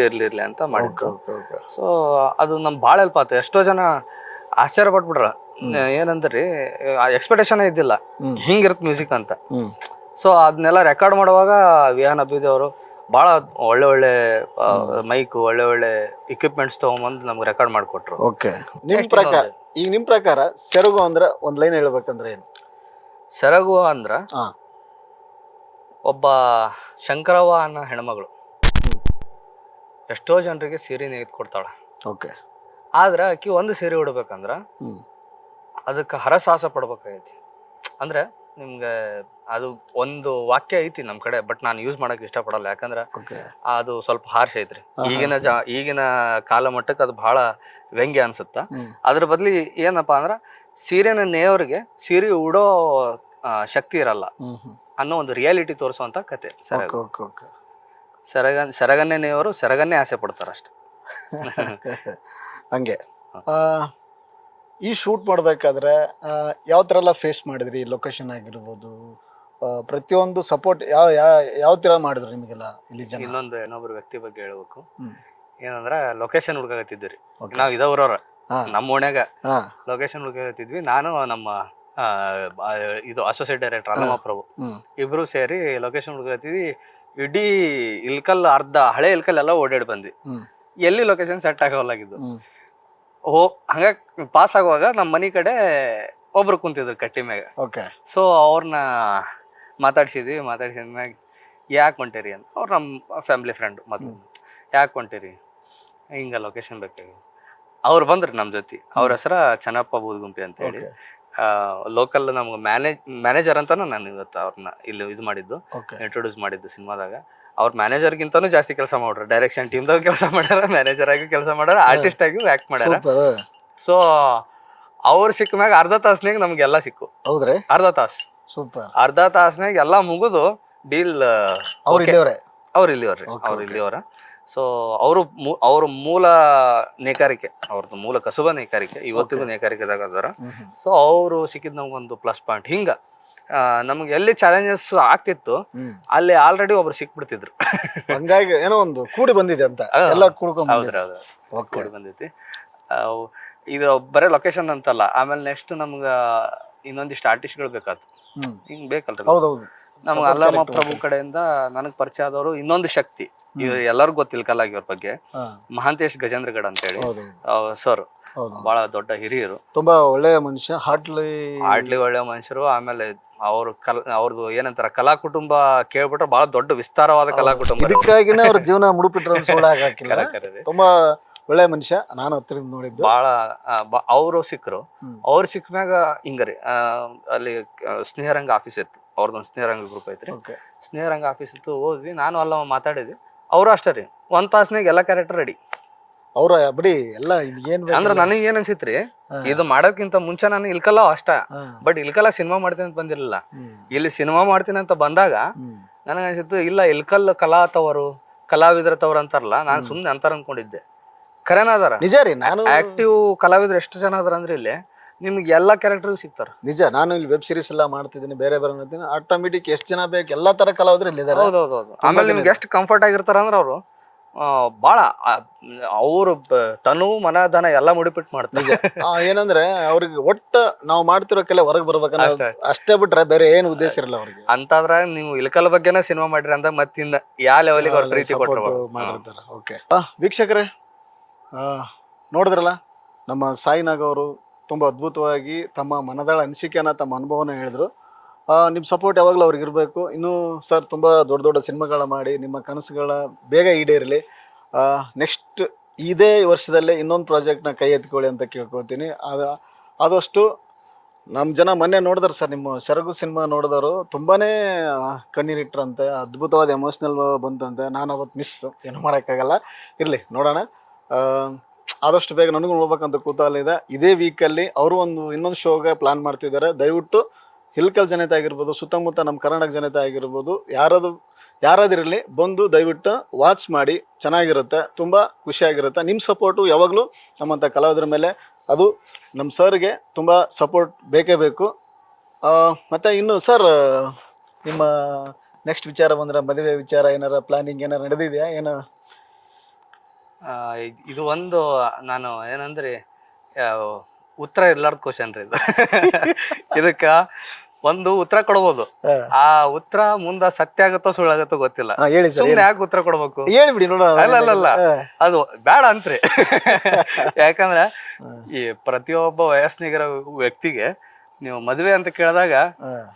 S2: ಇರ್ಲಿ ಅಂತ ಮಾಡಿದ್ರು. ಸೊ ಅದು ನಮ್ಗೆ ಭಾಳ ಹೆಲ್ಪ್ ಆಯ್ತು. ಎಷ್ಟೋ ಜನ ಆಶ್ಚರ್ಯ ಪಟ್ಬಿಟ್ರ. ಏನಂದ್ರಿ ಎಕ್ಸ್ಪೆಕ್ಟೇಷನ್ ಇದ್ದಿಲ್ಲ ಹಿಂಗಿರುತ್ತೆ ಮ್ಯೂಸಿಕ್ ಅಂತ. ಸೊ ಅದನ್ನೆಲ್ಲ ರೆಕಾರ್ಡ್ ಮಾಡುವಾಗ ವಿಹಾನ್ ಅಭ್ಯುದಯ ಅವರು ಭಾಳ ಒಳ್ಳೆ ಮೈಕ್ ಒಳ್ಳೆ ಇಕ್ವಿಪ್ಮೆಂಟ್ಸ್ ತಗೊಂಬಂದು ನಮ್ಗೆ ರೆಕಾರ್ಡ್ ಮಾಡಿಕೊಟ್ರು.
S1: ಓಕೆ, ನಿಮ್ ಪ್ರಕಾರ ಸೆರಗು ಅಂದ್ರೆ ಒಂದ್ ಲೈನ್ ಹೇಳ್ಬೇಕಂದ್ರೆ ಏನು?
S2: ಸೆರಗು ಅಂದ್ರ ಒಬ್ಬ ಶಂಕರವ್ವ ಅನ್ನೋ ಹೆಣ್ಮಗಳು ಎಷ್ಟೋ ಜನರಿಗೆ ಸೀರೆ ನೇಯ್ದು ಕೊಡ್ತಾಳ.
S1: ಓಕೆ,
S2: ಆದ್ರೆ ಆಕಿ ಒಂದು ಸೀರೆ ಉಡ್ಬೇಕಂದ್ರ ಅದಕ್ಕೆ ಹರಸಾಹಸ ಪಡ್ಬೇಕಾಗೈತಿ. ಅಂದ್ರೆ ನಿಮ್ಗೆ ಅದು ಒಂದು ವಾಕ್ಯ ಐತಿ ನಮ್ ಕಡೆ, ಬಟ್ ನಾನು ಯೂಸ್ ಮಾಡಕ್ ಇಷ್ಟಪಡಲ್ಲ. ಯಾಕಂದ್ರೆ ಅದು ಸ್ವಲ್ಪ ಹಾರ್ಷ್ ಐತ್ರಿ. ಈಗಿನ ಕಾಲ ಮಟ್ಟಕ್ಕೆ ಅದು ಬಹಳ ವ್ಯಂಗ್ಯ ಅನ್ಸುತ್ತ. ಅದ್ರ ಬದ್ಲಿ ಏನಪ್ಪಾ ಅಂದ್ರ ಸೀರೆನ ನೇಯವ್ರಿಗೆ ಸೀರೆ ಉಡೋ ಶಕ್ತಿ ಇರಲ್ಲ ಅನ್ನೋ ಒಂದು ರಿಯಾಲಿಟಿ ತೋರಿಸುವಂತ ಕತೆ ಸೆರಗನ್ನೇ ನೇಯವರು ಸೆರಗನ್ನೇ ಆಸೆ ಪಡ್ತಾರ ಅಷ್ಟೆ.
S1: ಹಂಗೆ ಈ ಶೂಟ್ ಮಾಡ್ಬೇಕಾದ್ರೆ ಯಾವ ಥರ ಎಲ್ಲ ಫೇಸ್ ಮಾಡಿದ್ರಿ? ಲೊಕೇಶನ್ ಆಗಿರ್ಬೋದು, ಪ್ರತಿಯೊಂದು ಸಪೋರ್ಟ್ ಯಾವ ತರ ಮಾಡಿದ್ರು ನಿಮಗೆಲ್ಲ ಇಲ್ಲಿ ಜನ?
S2: ಇನ್ನೊಬ್ರು ವ್ಯಕ್ತಿ ಬಗ್ಗೆ ಹೇಳ್ಬೇಕು. ಏನಂದ್ರ ಲೊಕೇಶನ್ ಹುಡ್ಕಾಗತ್ತಿದ್ವಿ ನಾವ್ ಇದವ್ರವ್ರ ನಮ್ಮ ಓಣ್ಯಾಗ ಲೊಕೇಶನ್ ಹುಡ್ಕಾಗತ್ತಿದ್ವಿ. ನಾನು ನಮ್ಮ ಇದು ಅಸೋಸಿಯೇಟ್ ಡೈರೆಕ್ಟರ್ ಅಲ್ಲಮ್ಮ ಪ್ರಭು ಇಬ್ರು ಸೇರಿ ಲೊಕೇಶನ್ ಹುಡ್ಕಾಗತ್ತಿದ್ವಿ. ಇಡೀ ಇಲ್ಕಲ್ ಹಳೆ ಇಲ್ಕಲ್ ಎಲ್ಲ ಓಡಾಡಿ ಬಂದ್ವಿ. ಎಲ್ಲಿ ಲೊಕೇಶನ್ ಸೆಟ್ ಆಗೋಲಾಗಿದ್ದು. ಹಂಗ ಪಾಸ್ ಆಗುವಾಗ ನಮ್ಮ ಮನಿ ಕಡೆ ಒಬ್ರು ಕುಂತಿದ್ರು ಕಟ್ಟಿ ಮ್ಯಾಗ. ಸೊ ಅವ್ರನ್ನ ಮಾತಾಡ್ಸಿದ್ಮ್ಯಾಗ ಯಾಕೆ ಹೊಂಟಿರಿ ಅಂತ. ಅವ್ರು ನಮ್ಮ ಫ್ಯಾಮಿಲಿ ಫ್ರೆಂಡ್ ಮೊದಲು. ಯಾಕೆ ಹೊಂಟಿರಿ? ಹಿಂಗ ಲೊಕೇಶನ್ ಬೇಕಾಗಿ ಅವ್ರು ಬಂದ್ರಿ ನಮ್ಮ ಜೊತೆ. ಅವ್ರ ಹೆಸರ ಚೆನ್ನಪ್ಪ ಬೂದ್ಗುಂಪಿ ಅಂತ ಹೇಳಿ ಲೋಕಲ್ ನಮ್ಗೆ ಮ್ಯಾನೇಜರ್ ಅಂತಾನು ನಾನು ಇವತ್ತು ಅವ್ರನ್ನ ಇಲ್ಲಿ ಇದು ಮಾಡಿದ್ದು, ಇಂಟ್ರೊಡ್ಯೂಸ್ ಮಾಡಿದ್ದು ಸಿನಿಮಾದಾಗ. ಅವ್ರ ಮ್ಯಾನೇಜರ್ಗಿಂತನೂ ಜಾಸ್ತಿ ಕೆಲಸ ಮಾಡ್ರ. ಡೈರೆಕ್ಷನ್ ಟೀಮ್ದಾಗ ಕೆಲಸ ಮಾಡ್ಯಾರ, ಮ್ಯಾನೇಜರ್ ಆಗಿ ಕೆಲಸ ಮಾಡ್ಯಾರ, ಆರ್ಟಿಸ್ಟ್ ಆಗಿ ಆಕ್ಟ್ ಮಾಡ್ಯಾರ. ಸೊ ಅವ್ರು ಸಿಕ್ಕ ಮ್ಯಾಗ ಅರ್ಧ ತಾಸ್ನಾಗ ನಮ್ಗೆಲ್ಲ ಸಿಕ್ಕು. ಅರ್ಧ ತಾಸ್ನಾಗ ಎಲ್ಲ ಮುಗಿದು ಡೀಲ್. ಅವ್ರು ಇಲ್ಲಿಯವ್ರ. ಸೊ ಅವ್ರ ಮೂಲ ನೇಕಾರಿಕೆ, ಅವ್ರದ್ದು ಮೂಲ ಕಸುಬ ನೇಕಾರಿಕೆ, ಇವತ್ತಿಗೂ ನೇಕಾರಿಕೆದಾಗ ಅದಾರ. ಸೊ ಅವರು ಸಿಕ್ಕಿದ್ ನಮ್ಗೊಂದು ಪ್ಲಸ್ ಪಾಯಿಂಟ್. ಹಿಂಗ ನಮ್ಗೆ ಎಲ್ಲಿ ಚಾಲೆಂಜಸ್ ಆಗ್ತಿತ್ತು ಅಲ್ಲಿ ಆಲ್ರೆಡಿ ಒಬ್ರು ಸಿಕ್ಬಿಡ್ತಿದ್ರು.
S1: ಹಂಗಾಗಿ ಏನೋ ಒಂದು ಕೂಡಿ ಬಂದಿದೆ ಅಂತ ಎಲ್ಲ
S2: ಕೂಡಿ ಬಂದೈತಿ. ಇದು ಬರೀ ಲೊಕೇಶನ್ ಅಂತಲ್ಲ, ಆಮೇಲೆ ನೆಕ್ಸ್ಟ್ ನಮ್ಗ ಇನ್ನೊಂದಿಷ್ಟು ಆರ್ಟಿಸ್ಟ್ಗಳು ಬೇಕಾಯ್ತು. ಹಿಂಗ್ ಬೇಕಲ್ರಿ ನಮ್ಗೆ. ಅಲ್ಲಮ್ಮ ಪ್ರಭು ಕಡೆಯಿಂದ ನನಗ್ ಪರಿಚಯ ಆದವರು ಇನ್ನೊಂದು ಶಕ್ತಿ, ಎಲ್ಲರಿಗೂ ಗೊತ್ತಿಲ್ಲ ಕಲಾಗಿ ಅವ್ರ ಬಗ್ಗೆ, ಮಹಾಂತೇಶ್ ಗಜೇಂದ್ರಗಢ ಅಂತ ಹೇಳಿ ಸರ್. ಬಹಳ ದೊಡ್ಡ ಹಿರಿಯರು,
S1: ತುಂಬಾ ಒಳ್ಳೆಯ ಮನುಷ್ಯ, ಹಾರ್ಟ್ಲಿ
S2: ಒಳ್ಳೆಯ ಮನುಷ್ಯರು. ಆಮೇಲೆ ಅವ್ರದ್ದು ಏನಂತಾರ ಕಲಾ ಕುಟುಂಬ ಕೇಳ್ಬಿಟ್ರೆ ಬಹಳ ದೊಡ್ಡ ವಿಸ್ತಾರವಾದ ಕಲಾ ಕುಟುಂಬ.
S1: ಇದಕ್ಕಾಗಿನೇ ಅವ್ರ ಜೀವನ ಮುಡುಪಿಟ್ರು ತುಂಬಾ ಒಳ್ಳೆ ಮನುಷ್ಯ. ನಾನು ಹತ್ತಿರದಿಂದ ನೋಡಿದ್ದು.
S2: ಬಹಳ ಅವರು ಸಿಕ್ಕರು. ಅವ್ರು ಸಿಕ್ಕ ಮ್ಯಾಗ ಹಿಂಗರಿ ಅಲ್ಲಿ ಸ್ನೇಹರಂಗ ಆಫೀಸ್ ಇತ್ತು, ಅವ್ರದ್ದೊಂದು ಸ್ನೇಹರಂಗ ಗ್ರೂಪ್ ಐತ್ರಿ. ಸ್ನೇಹರಂಗ ಆಫೀಸ್ ಇತ್ತು, ಹೋದ್ವಿ. ನಾನು ಅಲ್ಲ ಮಾತಾಡಿದ್ವಿ. ಅವರು ಅಷ್ಟೇ ರೀ, 1 ತಾಸ್ನಾಗ ಎಲ್ಲ ಕ್ಯಾರೆಕ್ಟರ್ ರೆಡಿ.
S1: ಅವ್ರ ಬಿಡಿ ಎಲ್ಲ
S2: ಅಂದ್ರ ನನಗೆ ಏನ್ ಅನ್ಸಿತ್ರಿ, ಇದು ಮಾಡೋಕ್ಕಿಂತ ಮುಂಚೆ ನಾನು ಇಲ್ಕಲ್ಲ ಅಷ್ಟ, ಬಟ್ ಇಲ್ಕಲ್ಲ ಸಿನಿಮಾ ಮಾಡ್ತೀನಿ ಅಂತ ಬಂದಿರಲಿಲ್ಲ. ಇಲ್ಲಿ ಸಿನಿಮಾ ಮಾಡ್ತೀನಿ ಅಂತ ಬಂದಾಗ ನನಗೆ ಅನ್ಸಿತ್ತು, ಇಲ್ಲ ಇಲ್ಕಲ್ ಕಲಾ ತವರು ಕಲಾವಿದ್ರ ತವರು ಅಂತಾರಲ್ಲ, ನಾನು ಸುಮ್ನೆ ಅಂತಾರ ಅನ್ಕೊಂಡಿದ್ದೆ. ಖರೇನ ಅದಾರ,
S1: ನಿಜ ರೀ. ನಾನು
S2: ಆಕ್ಟಿವ್ ಕಲಾವಿದ್ರು ಎಷ್ಟು ಜನ ಅದಾರ ಅಂದ್ರೆ ಇಲ್ಲಿ ನಿಮ್ಗೆ ಎಲ್ಲಾ ಕ್ಯಾರೆಕ್ಟರ್ ಸಿಗ್ತಾರ.
S1: ನಿಜ, ನಾನು ಇಲ್ಲಿ ವೆಬ್ ಸೀರೀಸ್ ಎಲ್ಲ ಮಾಡ್ತಿದ್ದೀನಿ, ಬೇರೆ ಬೇರೆ ಮಾಡ್ತೀನಿ, ಆಟೋಮೆಟಿಕ್ ಎಷ್ಟು ಜನ ಬೇಕು ಎಲ್ಲಾ ತರ ಕಲಾವಿದ್ರು ಇಲ್ಲಿ ಇದ್ದಾರೆ.
S2: ಹೌದೌದು. ಆಮೇಲೆ ನಿಮ್ಗೆ ಎಷ್ಟು ಕಂಫರ್ಟ್ ಆಗಿರ್ತಾರ ಅಂದ್ರೆ ಅವರು ಭಾಳ ಅವರು ತನು ಮನ ಧನ ಎಲ್ಲ ಮುಡಿಪಿಟ್ಟು ಮಾಡ್ತಾರೆ.
S1: ಏನಂದ್ರೆ ಅವ್ರಿಗೆ ಒಟ್ಟು ನಾವು ಮಾಡ್ತಿರೋ ಕೆಲ ಹೊರಗೆ ಬರ್ಬೇಕಂದ್ರೆ ಅಷ್ಟೇ ಬಿಟ್ರೆ ಬೇರೆ ಏನು ಉದ್ದೇಶ ಇರಲ್ಲ ಅವ್ರಿಗೆ.
S2: ಅಂತಂದ್ರ ನೀವು ಇಳಕಲ್ ಬಗ್ಗೆನ ಸಿನಿಮಾ ಮಾಡಿರಿ ಅಂತ ಮತ್ತಿಂದ ಯಾವ ಲೆವೆಲ್ಗೆ ಅವ್ರ ಪ್ರೀತಿ
S1: ಮಾಡಿರ್ತಾರೆ. ಓಕೆ ವೀಕ್ಷಕರೇ, ನೋಡಿದ್ರಲ್ಲ ನಮ್ಮ ಸಾಯಿನಾಗ್ ಅವರು ತುಂಬ ಅದ್ಭುತವಾಗಿ ತಮ್ಮ ಮನದಾಳ ಅನಿಸಿಕೆನ, ತಮ್ಮ ಅನುಭವನ ಹೇಳಿದ್ರು. ನಿಮ್ಮ ಸಪೋರ್ಟ್ ಯಾವಾಗಲೂ ಅವ್ರಿಗೆ ಇರಬೇಕು. ಇನ್ನೂ ಸರ್ ತುಂಬ ದೊಡ್ಡ ದೊಡ್ಡ ಸಿನಿಮಾಗಳ ಮಾಡಿ ನಿಮ್ಮ ಕನಸುಗಳ ಬೇಗ ಈಡೇರಲಿ. ನೆಕ್ಸ್ಟ್ ಇದೇ ವರ್ಷದಲ್ಲೇ ಇನ್ನೊಂದು ಪ್ರಾಜೆಕ್ಟ್ನ ಕೈ ಎತ್ಕೊಳ್ಳಿ ಅಂತ ಕೇಳ್ಕೊತೀನಿ. ಆದಷ್ಟು ನಮ್ಮ ಜನ ಮೊನ್ನೆ ನೋಡಿದ್ರು ಸರ್, ನಿಮ್ಮ ಸೆರಗು ಸಿನಿಮಾ ನೋಡಿದವರು ತುಂಬಾ ಕಣ್ಣೀರಿಟ್ರಂತೆ, ಅದ್ಭುತವಾದ ಎಮೋಷ್ನಲ್ ಬಂತಂತೆ. ನಾನು ಅವತ್ತು ಮಿಸ್, ಏನು ಮಾಡೋಕ್ಕಾಗಲ್ಲ, ಇರಲಿ ನೋಡೋಣ. ಆದಷ್ಟು ಬೇಗ ನನಗೂ ನೋಡ್ಬೇಕಂತ ಕುತೂಹಲ ಇದೆ. ಇದೇ ವೀಕಲ್ಲಿ ಅವರು ಇನ್ನೊಂದು ಶೋಗೆ ಪ್ಲಾನ್ ಮಾಡ್ತಿದ್ದಾರೆ. ದಯವಿಟ್ಟು ಹಿಲ್ಕಲ್ ಜನತೆ ಆಗಿರ್ಬೋದು, ಸುತ್ತಮುತ್ತ ನಮ್ಮ ಕರ್ನಾಟಕ ಜನತೆ ಆಗಿರ್ಬೋದು, ಯಾರಾದಿರಲಿ ಬಂದು ದಯವಿಟ್ಟು ವಾಚ್ ಮಾಡಿ, ಚೆನ್ನಾಗಿರುತ್ತೆ, ತುಂಬ ಖುಷಿಯಾಗಿರುತ್ತೆ. ನಿಮ್ಮ ಸಪೋರ್ಟು ಯಾವಾಗಲೂ ನಮ್ಮಂಥ ಕಲಾವಿದರ ಮೇಲೆ, ಅದು ನಮ್ಮ ಸರ್ಗೆ ತುಂಬ ಸಪೋರ್ಟ್ ಬೇಕೇ ಬೇಕು. ಮತ್ತು ಇನ್ನು ಸರ್, ನಿಮ್ಮ ನೆಕ್ಸ್ಟ್ ವಿಚಾರ ಬಂದರೆ ಮದುವೆ ವಿಚಾರ ಏನಾರ ಪ್ಲಾನಿಂಗ್ ಏನಾರು ನಡೆದಿದೆಯಾ? ಏನೋ
S2: ಇದು ಒಂದು ನಾನು ಏನಂದ್ರೆ ಉತ್ತರ ಇರ್ಲಾರ್ದ ಕ್ವಶನ್ ರೀ ಇದು. ಇದಕ್ಕ ಒಂದು ಉತ್ತರ ಕೊಡ್ಬೋದು, ಆ ಉತ್ತರ ಮುಂದ ಸತ್ಯ ಆಗತ್ತೋ ಸುಳ್ಳಾಗತ್ತೋ ಗೊತ್ತಿಲ್ಲ. ಸುಮ್ನೆ ಯಾಕೆ ಉತ್ತರ ಕೊಡ್ಬೇಕು?
S1: ಹೇಳ್ಬಿಡಿ ನೋಡ.
S2: ಅಲ್ಲ ಅದು ಬೇಡ ಅಂತ್ರಿ. ಯಾಕಂದ್ರೆ ಈ ಪ್ರತಿಯೊಬ್ಬ ವಯಸ್ಸಿನಿಗರ ವ್ಯಕ್ತಿಗೆ ನೀವು ಮದುವೆ ಅಂತ ಕೇಳಿದಾಗ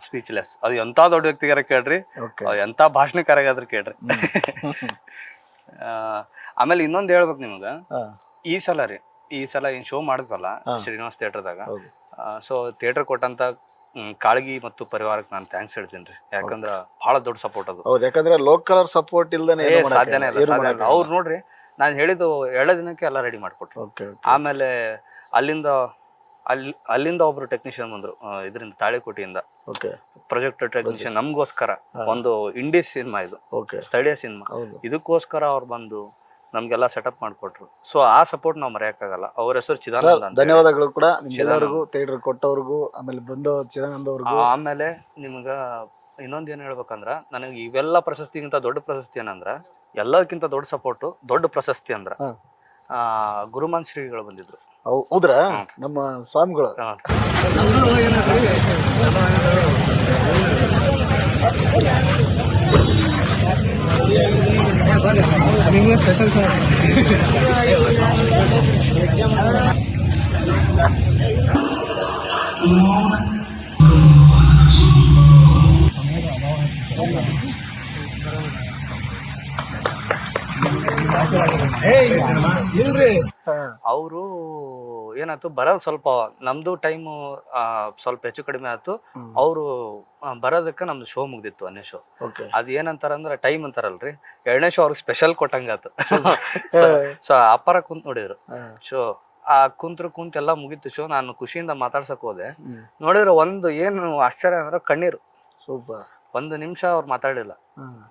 S2: ಸ್ಪೀಚ್ಲೆಸ್. ಅದು ಎಂತ ದೊಡ್ಡ ವ್ಯಕ್ತಿಗಾರ ಕೇಳ್ರಿ, ಎಂತ ಭಾಷಣಕಾರಾಗಾದ್ರೂ ಕೇಳ್ರಿ. ಆಮೇಲೆ ಇನ್ನೊಂದು ಹೇಳ್ಬೇಕು ನಿಮ್ಗ, ಈ ಸಲ ಏನ್ ಶೋ ಮಾಡಿದ್ವಲ್ಲ ಶ್ರೀನಿವಾಸ್ ಥಿಯೇಟರ್ದಾಗ, ಸೊ ಥಿಯೇಟರ್ ಕೊಟ್ಟಂತ ಕಾಳಗಿ ಮತ್ತು ಪರಿವಾರಕ್ಕೆ ನಾನು ಥ್ಯಾಂಕ್ಸ್ ಹೇಳ್ತೀನಿ ರೀ. ಯಾಕಂದ್ರ ಬಹಳ ದೊಡ್ಡ ಸಪೋರ್ಟ್ ಅದು.
S1: ಯಾಕಂದ್ರೆ ಲೋಕಲ್ ಸಪೋರ್ಟ್ ಇಲ್ದೇನೆ
S2: ಸಾಧ್ಯನೇ ಇಲ್ಲ. ಅವ್ರು ನೋಡ್ರಿ, ನಾನು ಹೇಳಿದ್ದು 2 ದಿನಕ್ಕೆ ಎಲ್ಲ ರೆಡಿ ಮಾಡ್ಕೊಟ್ರು. ಆಮೇಲೆ ಅಲ್ಲಿಂದ ಒಬ್ರು ಟೆಕ್ನಿಷಿಯನ್ ಬಂದ್ರು, ಇದರಿಂದ ತಾಳಿಕೋಟೆಯಿಂದ, ಪ್ರೊಜೆಕ್ಟರ್ ಟೆಕ್ನಿಷಿಯನ್. ನಮ್ಗೋಸ್ಕರ ಒಂದು ಇಂಡಿ ಸಿನಿಮಾ, ಇದು ಸ್ಥಳೀಯ ಸಿನಿಮಾ, ಇದಕ್ಕೋಸ್ಕರ ಅವ್ರು ಬಂದು ನಮ್ಗೆಲ್ಲ ಸೆಟಪ್ ಮಾಡ್ಕೊಟ್ರು. ಸೊ ಆ ಸಪೋರ್ಟ್ ನಾವು ಮರೆಯಕ್ಕಾಗಲ್ಲ. ಅವ್ರ ಹೆಸರು ಚಿದಾನಂದ.
S1: ಧನ್ಯವಾದಗಳು ಕೂಡ ಎಲ್ಲರಿಗೂ, ಥಿಯೇಟರ್ ಕೊಟ್ಟವ್ರಿಗೂ, ಆಮೇಲೆ ಬಂದು ಚಿದಾನಂದ ಅವ್ರಿಗೂ.
S2: ಆಮೇಲೆ ನಿಮ್ಗ ಇನ್ನೊಂದು ಏನ್ ಹೇಳ್ಬೇಕಂದ್ರ, ನನಗೆ ಇವೆಲ್ಲ ಪ್ರಶಸ್ತಿಗಿಂತ ದೊಡ್ಡ ಪ್ರಶಸ್ತಿ ಏನಂದ್ರ, ಎಲ್ಲದಕ್ಕಿಂತ ದೊಡ್ಡ ಸಪೋರ್ಟು, ದೊಡ್ಡ ಪ್ರಶಸ್ತಿ ಅಂದ್ರ ಗುರುಮಾನ್ ಶ್ರೀಗಳು ಬಂದಿದ್ರು.
S1: ಹೌದ್ರಾ? ನಮ್ಮ ಸ್ವಾಮಿಗಳು. ಸ್ಪೆಷಲ್
S2: ಅವರು ಏನಾಯ್ತು, ಬರೋದು ಸ್ವಲ್ಪ ನಮ್ದು ಟೈಮು ಸ್ವಲ್ಪ ಹೆಚ್ಚು ಕಡಿಮೆ ಆಯ್ತು. ಅವರು ಬರೋದಕ್ಕೆ ನಮ್ದು ಶೋ ಮುಗ್ದಿತ್ತು, 2ನೇ ಶೋ. ಅದ್ ಏನಂತಾರಂದ್ರೆ ಟೈಮ್ ಅಂತಾರಲ್ರಿ, 2ನೇ ಶೋ ಅವ್ರಿಗೆ ಸ್ಪೆಷಲ್ ಕೊಟ್ಟಂಗಾತು. ಸೊ ಅಪ್ಪಾರ ಕುಂತ್ ನೋಡಿದ್ರು ಶೋ. ಆ ಕುಂತೆಲ್ಲ ಮುಗೀತು ಶೋ. ನಾನು ಖುಷಿಯಿಂದ ಮಾತಾಡ್ಸಕ್ ಹೋದೆ. ನೋಡಿದ್ರೆ ಒಂದು ಏನು ಆಶ್ಚರ್ಯ ಅಂದ್ರೆ ಕಣ್ಣೀರು.
S1: ಸೂಪರ್.
S2: 1 ನಿಮಿಷ ಅವ್ರು ಮಾತಾಡಲಿಲ್ಲ.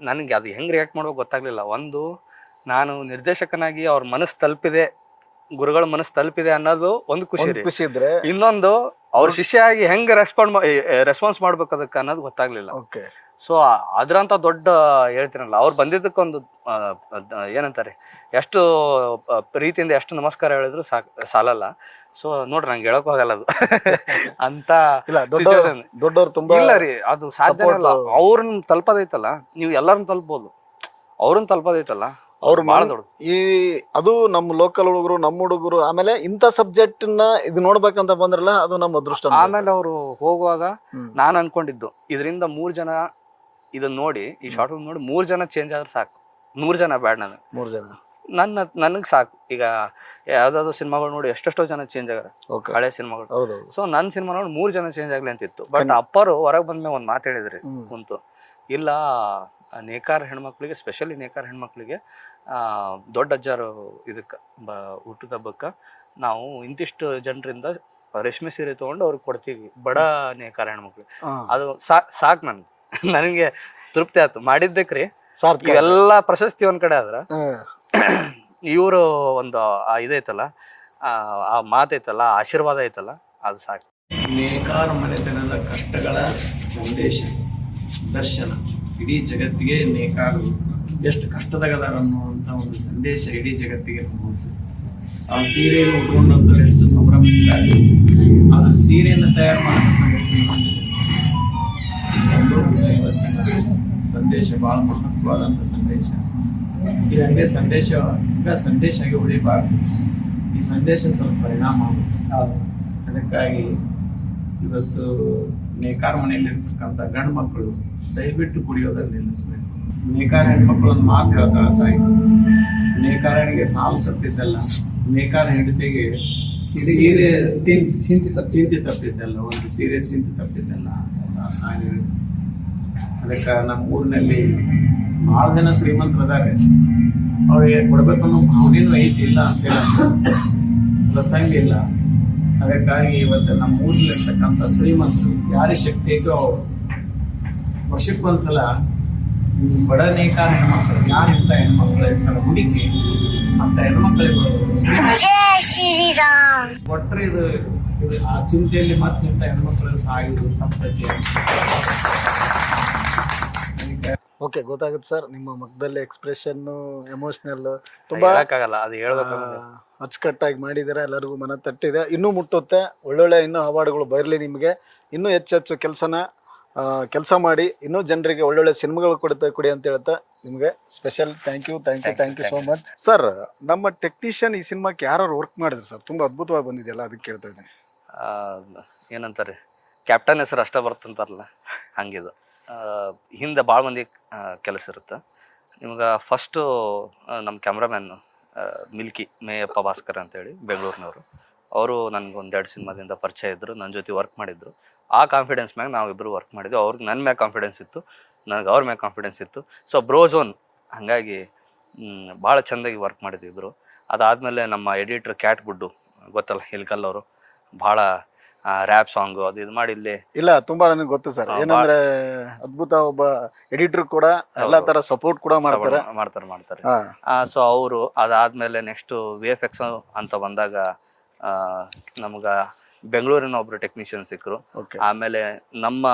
S2: ನನಗೆ ಅದು ಹೆಂಗ್ ರಿಯಾಕ್ಟ್ ಮಾಡ್ಬೇಕು ಗೊತ್ತಾಗ್ಲಿಲ್ಲ. ಒಂದು, ನಾನು ನಿರ್ದೇಶಕನಾಗಿ ಅವ್ರ ಮನಸ್ಸು ತಲುಪಿದೆ, ಗುರುಗಳ ಮನಸ್ಸು ತಲುಪಿದೆ ಅನ್ನೋದು ಒಂದು ಖುಷಿ ಇದ್ರೆ, ಇನ್ನೊಂದು ಅವ್ರ ಶಿಷ್ಯ ಆಗಿ ಹೆಂಗ್ ರೆಸ್ಪಾನ್ಸ್ ಮಾಡ್ಬೇಕು ಅದಕ್ಕೆ ಅನ್ನೋದು ಗೊತ್ತಾಗ್ಲಿಲ್ಲ. ಸೊ ಅದ್ರಂತ ದೊಡ್ಡ ಹೇಳ್ತೀನಲ್ಲ, ಅವ್ರು ಬಂದಿದ್ದಕ್ಕೊಂದು ಏನಂತಾರೆ, ಎಷ್ಟು ಪ್ರೀತಿಯಿಂದ ಎಷ್ಟು ನಮಸ್ಕಾರ ಹೇಳಿದ್ರು ಸಾಲಲ್ಲ. ಸೊ ನೋಡ್ರಿ, ನಂಗೆ ಹೇಳಕ್ ಹೋಗಲ್ಲ ಅದು ಅಂತ
S1: ದೊಡ್ಡವ್ರು ತುಂಬಾ
S2: ಇಲ್ಲ ರೀ, ಅದು ಸಾಧ್ಯ ಇಲ್ಲ. ಅವ್ರನ್ನ ತಲುಪೋದೈತಲ್ಲ, ನೀವು ಎಲ್ಲರನ್ನ ತಲುಪಬಹುದು, ಅವ್ರನ್ನ ತಲುಪೋದೈತಲ್ಲ
S1: ಅವ್ರು ಭಾಳ ದೊಡ್ಡ. ಅದು ನಮ್ಮ ಲೋಕಲ್ ಹುಡುಗರು, ನಮ್ಮ ಹುಡುಗರು. ಆಮೇಲೆ ಇಂಥ ಸಬ್ಜೆಕ್ಟ್ ನ ಇದು ನೋಡ್ಬೇಕಂತ ಬಂದ್ರಲ್ಲ, ಅದು ನಮ್ಮ ಅದೃಷ್ಟ.
S2: ಆಮೇಲೆ ಅವರು ಹೋಗುವಾಗ ನಾನು ಅನ್ಕೊಂಡಿದ್ದು, ಇದರಿಂದ 3 ಜನ ಇದನ್ನ ನೋಡಿ, ಈ ಶಾರ್ಟ್ ನೋಡಿ 3 ಜನ ಚೇಂಜ್ ಆದ್ರೆ ಸಾಕು. 100 ಜನ ಬೇಡ, ನನಗೆ
S1: 3 ಜನ
S2: ನನಗೆ ಸಾಕು. ಈಗ ಯಾವ್ದಾದ್ರು ಸಿನಿಮಾಗಳು ನೋಡಿ ಎಷ್ಟೆಷ್ಟೋ ಜನ ಚೇಂಜ್ ಆಗಾರ, ಹಳೆ ಸಿನಿಮಾಗಳು. ಸೊ ನನ್ನ ಸಿನಿಮಾ ನೋಡಿ 3 ಜನ ಚೇಂಜ್ ಆಗ್ಲಿ ಅಂತಿತ್ತು. ಬಟ್ ಅಪ್ಪರು ಹೊರಗೆ ಬಂದ್ಮೇಲೆ ಒಂದು ಮಾತು ಹೇಳಿದ್ರಿ ಕುಂತು, ಇಲ್ಲ ನೇಕಾರ ಹೆಣ್ಮಕ್ಳಿಗೆ, ಸ್ಪೆಷಲಿ ನೇಕಾರ ಹೆಣ್ಮಕ್ಳಿಗೆ ದೊಡ್ಡ ಅಜ್ಜಾರು ಇದಕ್ಕೆ ಹುಟ್ಟದ ಹಬ್ಬಕ್ಕೆ ನಾವು ಇಂತಿಷ್ಟು ಜನರಿಂದ ರೇಷ್ಮೆ ಸೀರೆ ತಗೊಂಡು ಅವ್ರಿಗೆ ಕೊಡ್ತೀವಿ, ಬಡ ನೇಕಾರ ಹೆಣ್ಮಕ್ಳಿಗೆ. ಅದು ಸಾಕು ನನಗೆ ತೃಪ್ತಿ ಆಯ್ತು. ಮಾಡಿದ್ದಕ್ರಿ ಇವೆಲ್ಲ ಪ್ರಶಸ್ತಿ ಒಂದ್ ಕಡೆ ಆದ್ರ, ಇವರು ಒಂದು ಇದೈತಲ್ಲ, ಆ ಮಾತೈತಲ್ಲ, ಆಶೀರ್ವಾದ ಐತಲ್ಲ, ಅದು ಸಾಕು.
S5: ನೇಕಾರ ಮನೆತನದ ಕಷ್ಟಗಳ ಸಂದೇಶ ದರ್ಶನ ಇಡೀ ಜಗತ್ತಿಗೆ ನೇಕಾರರು ಎಷ್ಟು ಕಷ್ಟದಾಗದಾರ ಅನ್ನುವಂಥ ಒಂದು ಸಂದೇಶ ಇಡೀ ಜಗತ್ತಿಗೆ ಹೋಗುತ್ತೆ. ಆ ಸೀರೆಯನ್ನು ಉಟ್ಕೊಂಡಂಥವ್ರು ಎಷ್ಟು ಸಂಭ್ರಮಿಸ್ತಾರೆ. ಆದ್ರೆ ಸೀರೆಯನ್ನು ತಯಾರು ಮಾಡಬೇಕು ಸಂದೇಶ ಬಹಳ ಮಹತ್ವವಾದಂಥ ಸಂದೇಶ. ಇದು ಹಂಗೆ ಸಂದೇಶವಾಗಿ ಉಳಿಬಾರ್ದು. ಈ ಸಂದೇಶ ಸ್ವಲ್ಪ ಪರಿಣಾಮ ಆಗುತ್ತೆ. ಅದಕ್ಕಾಗಿ ಇವತ್ತು ನೇಕಾರ ಮನೆಯಲ್ಲಿರ್ತಕ್ಕಂಥ ಗಂಡು ಮಕ್ಕಳು ದಯವಿಟ್ಟು ಕುಡಿಯೋದಲ್ಲಿ ನಿಲ್ಲಿಸ್ಬೇಕು. ನೇಕಾರ ಹೆಣ್ಮಕ್ಳು ಒಂದು ಮಾತು ಹೇಳ್ತಾರೆ, ತಾಯಿ ನೇಕಾರನಿಗೆ ಸಾಲು ತಪ್ಪಿದ್ದಲ್ಲ, ನೇಕಾರ ಹೆಂಡತಿಗೆ ಸೀರೆ ಚಿಂತೆ ತಪ್ಪಿದ್ದಲ್ಲ, ಒಂದು ಸೀರೆ ಚಿಂತೆ ತಪ್ಪಿದ್ದಲ್ಲ ಅಂತ ನಾನು ಹೇಳಿ. ಅದಕ್ಕೆ ನಮ್ಮ ಊರಿನಲ್ಲಿ ಭಾಳ ಜನ ಶ್ರೀಮಂತರು ಅದಾರೆ, ಅವ್ರಿಗೆ ಕೊಡ್ಬೇಕನ್ನೋ ಭಾವನೆನೂ ಐತಿ, ಇಲ್ಲ ಅಂತೇಳಿ ಪ್ರಸಂಗ ಇಲ್ಲ. ಅದಕ್ಕಾಗಿ ಇವತ್ತು ನಮ್ಮ ಊರಲ್ಲಿರ್ತಕ್ಕಂಥ ಶ್ರೀಮಂತರು ಯಾರಿಗೆ ಶಕ್ತಿ ಐತೋ ಅವರು ವರ್ಷಕ್ಕೊಂದ್ಸಲ ಬಡ ನೇಕಾರ ಹೆಣ್ಮಕ್ಳು ಯಾರಿಂತ ಹೆಣ್ಮಕ್ಳು ಇರ್ತಾರೆ ಹುಡುಕಿ ಅಂತ ಹೆಣ್ಮಕ್ಳಿಗೆ ಕೊಟ್ಟರೆ ಇದು ಆ ಚಿಂತೆಯಲ್ಲಿ ಮತ್ತೆ ಇಂಥ ಹೆಣ್ಮಕ್ಳು ಸಾಯುವುದು ತಪ್ಪೈತಿ.
S1: ಓಕೆ, ಗೊತ್ತಾಗುತ್ತೆ ಸರ್. ನಿಮ್ಮ ಮುಖದಲ್ಲಿ ಎಕ್ಸ್ಪ್ರೆಷನ್, ಎಮೋಷನಲ್ ತುಂಬಾ
S2: ಹೇಳಕ್ಕಾಗಲ್ಲ, ಅದು ಹೇಳ್ಬೇಕು.
S1: ಅಚ್ಚುಕಟ್ಟಾಗಿ ಮಾಡಿದ್ದೀರಾ, ಎಲ್ಲರಿಗೂ ಮನ ತಟ್ಟಿದೆ. ಇನ್ನೂ ಮುಟ್ಟುತ್ತೆ, ಒಳ್ಳೊಳ್ಳೆ ಇನ್ನೂ ಅವಾರ್ಡ್ಗಳು ಬರಲಿ ನಿಮಗೆ. ಇನ್ನೂ ಹೆಚ್ಚು ಕೆಲಸ ಮಾಡಿ ಇನ್ನೂ ಜನರಿಗೆ ಒಳ್ಳೊಳ್ಳೆ ಸಿನಿಮಾಗಳು ಕೊಡಿ ಅಂತ ಹೇಳ್ತಾ ನಿಮಗೆ special thank you so much sir. ನಮ್ಮ ಟೆಕ್ನಿಷಿಯನ್ ಈ ಸಿನಿಮಾಕ್ಕೆ ಯಾರು ವರ್ಕ್ ಮಾಡಿದ್ರು ಸರ್? ತುಂಬ ಅದ್ಭುತವಾಗಿ ಬಂದಿದೆಯಲ್ಲ, ಅದಕ್ಕೆ ಕೇಳ್ತಾ ಇದ್ದೀನಿ.
S2: ಏನಂತಾರೆ, ಕ್ಯಾಪ್ಟನ್ ಹೆಸರು ಅಷ್ಟೇ ಬರ್ತಂತಾರಲ್ಲ, ಹಂಗಿದು. ಹಿಂದೆ ಭಾಳ ಮಂದಿ ಕೆಲಸ ಇರುತ್ತೆ. ನಿಮ್ಗೆ ಫಸ್ಟು ನಮ್ಮ ಕ್ಯಾಮ್ರಾಮ್ಯಾನು ಮಿಲ್ಕಿ ಮೇಯಪ್ಪ ಭಾಸ್ಕರ್ ಅಂತೇಳಿ ಬೆಂಗಳೂರಿನವರು, ಅವರು ನನಗೆ 1-2 ಸಿನಿಮಾದಿಂದ ಪರಿಚಯ ಇದ್ದರು, ನನ್ನ ಜೊತೆ ವರ್ಕ್ ಮಾಡಿದ್ರು. ಆ ಕಾನ್ಫಿಡೆನ್ಸ್ ಮ್ಯಾಗ ನಾವಿಬ್ಬರು ವರ್ಕ್ ಮಾಡಿದ್ವಿ. ಅವ್ರಿಗೆ ನನ್ನ ಮ್ಯಾಗ ಕಾನ್ಫಿಡೆನ್ಸ್ ಇತ್ತು, ನನಗೆ ಅವ್ರ ಮ್ಯಾಗ ಕಾನ್ಫಿಡೆನ್ಸ್ ಇತ್ತು. ಸೊ ಬ್ರೋಝೋನ್ ಹಾಗಾಗಿ ಭಾಳ ಚೆಂದಾಗಿ ವರ್ಕ್ ಮಾಡಿದ್ವಿ ಇಬ್ಬರು. ಅದಾದಮೇಲೆ ನಮ್ಮ ಎಡಿಟ್ರ್ ಕ್ಯಾಟ್ ಗುಡ್ಡು ಗೊತ್ತಲ್ಲ, ಹಿಲ್ಕಲ್ ಅವರು, ಭಾಳ ರ್ಯಾಪ್ ಸಾಂಗು ಅದು ಇದು ಮಾಡಿ ಇಲ್ಲಿ
S1: ಇಲ್ಲ ತುಂಬಾ ನನಗೆ ಗೊತ್ತು ಸರ್. ಏನಂದ್ರೆ ಅದ್ಭುತ ಒಬ್ಬ ಎಡಿಟರ್ ಕೂಡ ಎಲ್ಲಾ ತರ ಸಪೋರ್ಟ್ ಕೂಡ ಮಾಡ್ತಾರೆ.
S2: ಸೊ ಅವರು ಅದಾದ್ಮೇಲೆ ನೆಕ್ಸ್ಟ್ VFX ಅಂತ ಬಂದಾಗ ನಮ್ಗ ಬೆಂಗಳೂರಿನ ಒಬ್ರು ಟೆಕ್ನಿಷಿಯನ್ ಸಿಕ್ಕರು. ಆಮೇಲೆ ನಮ್ಮ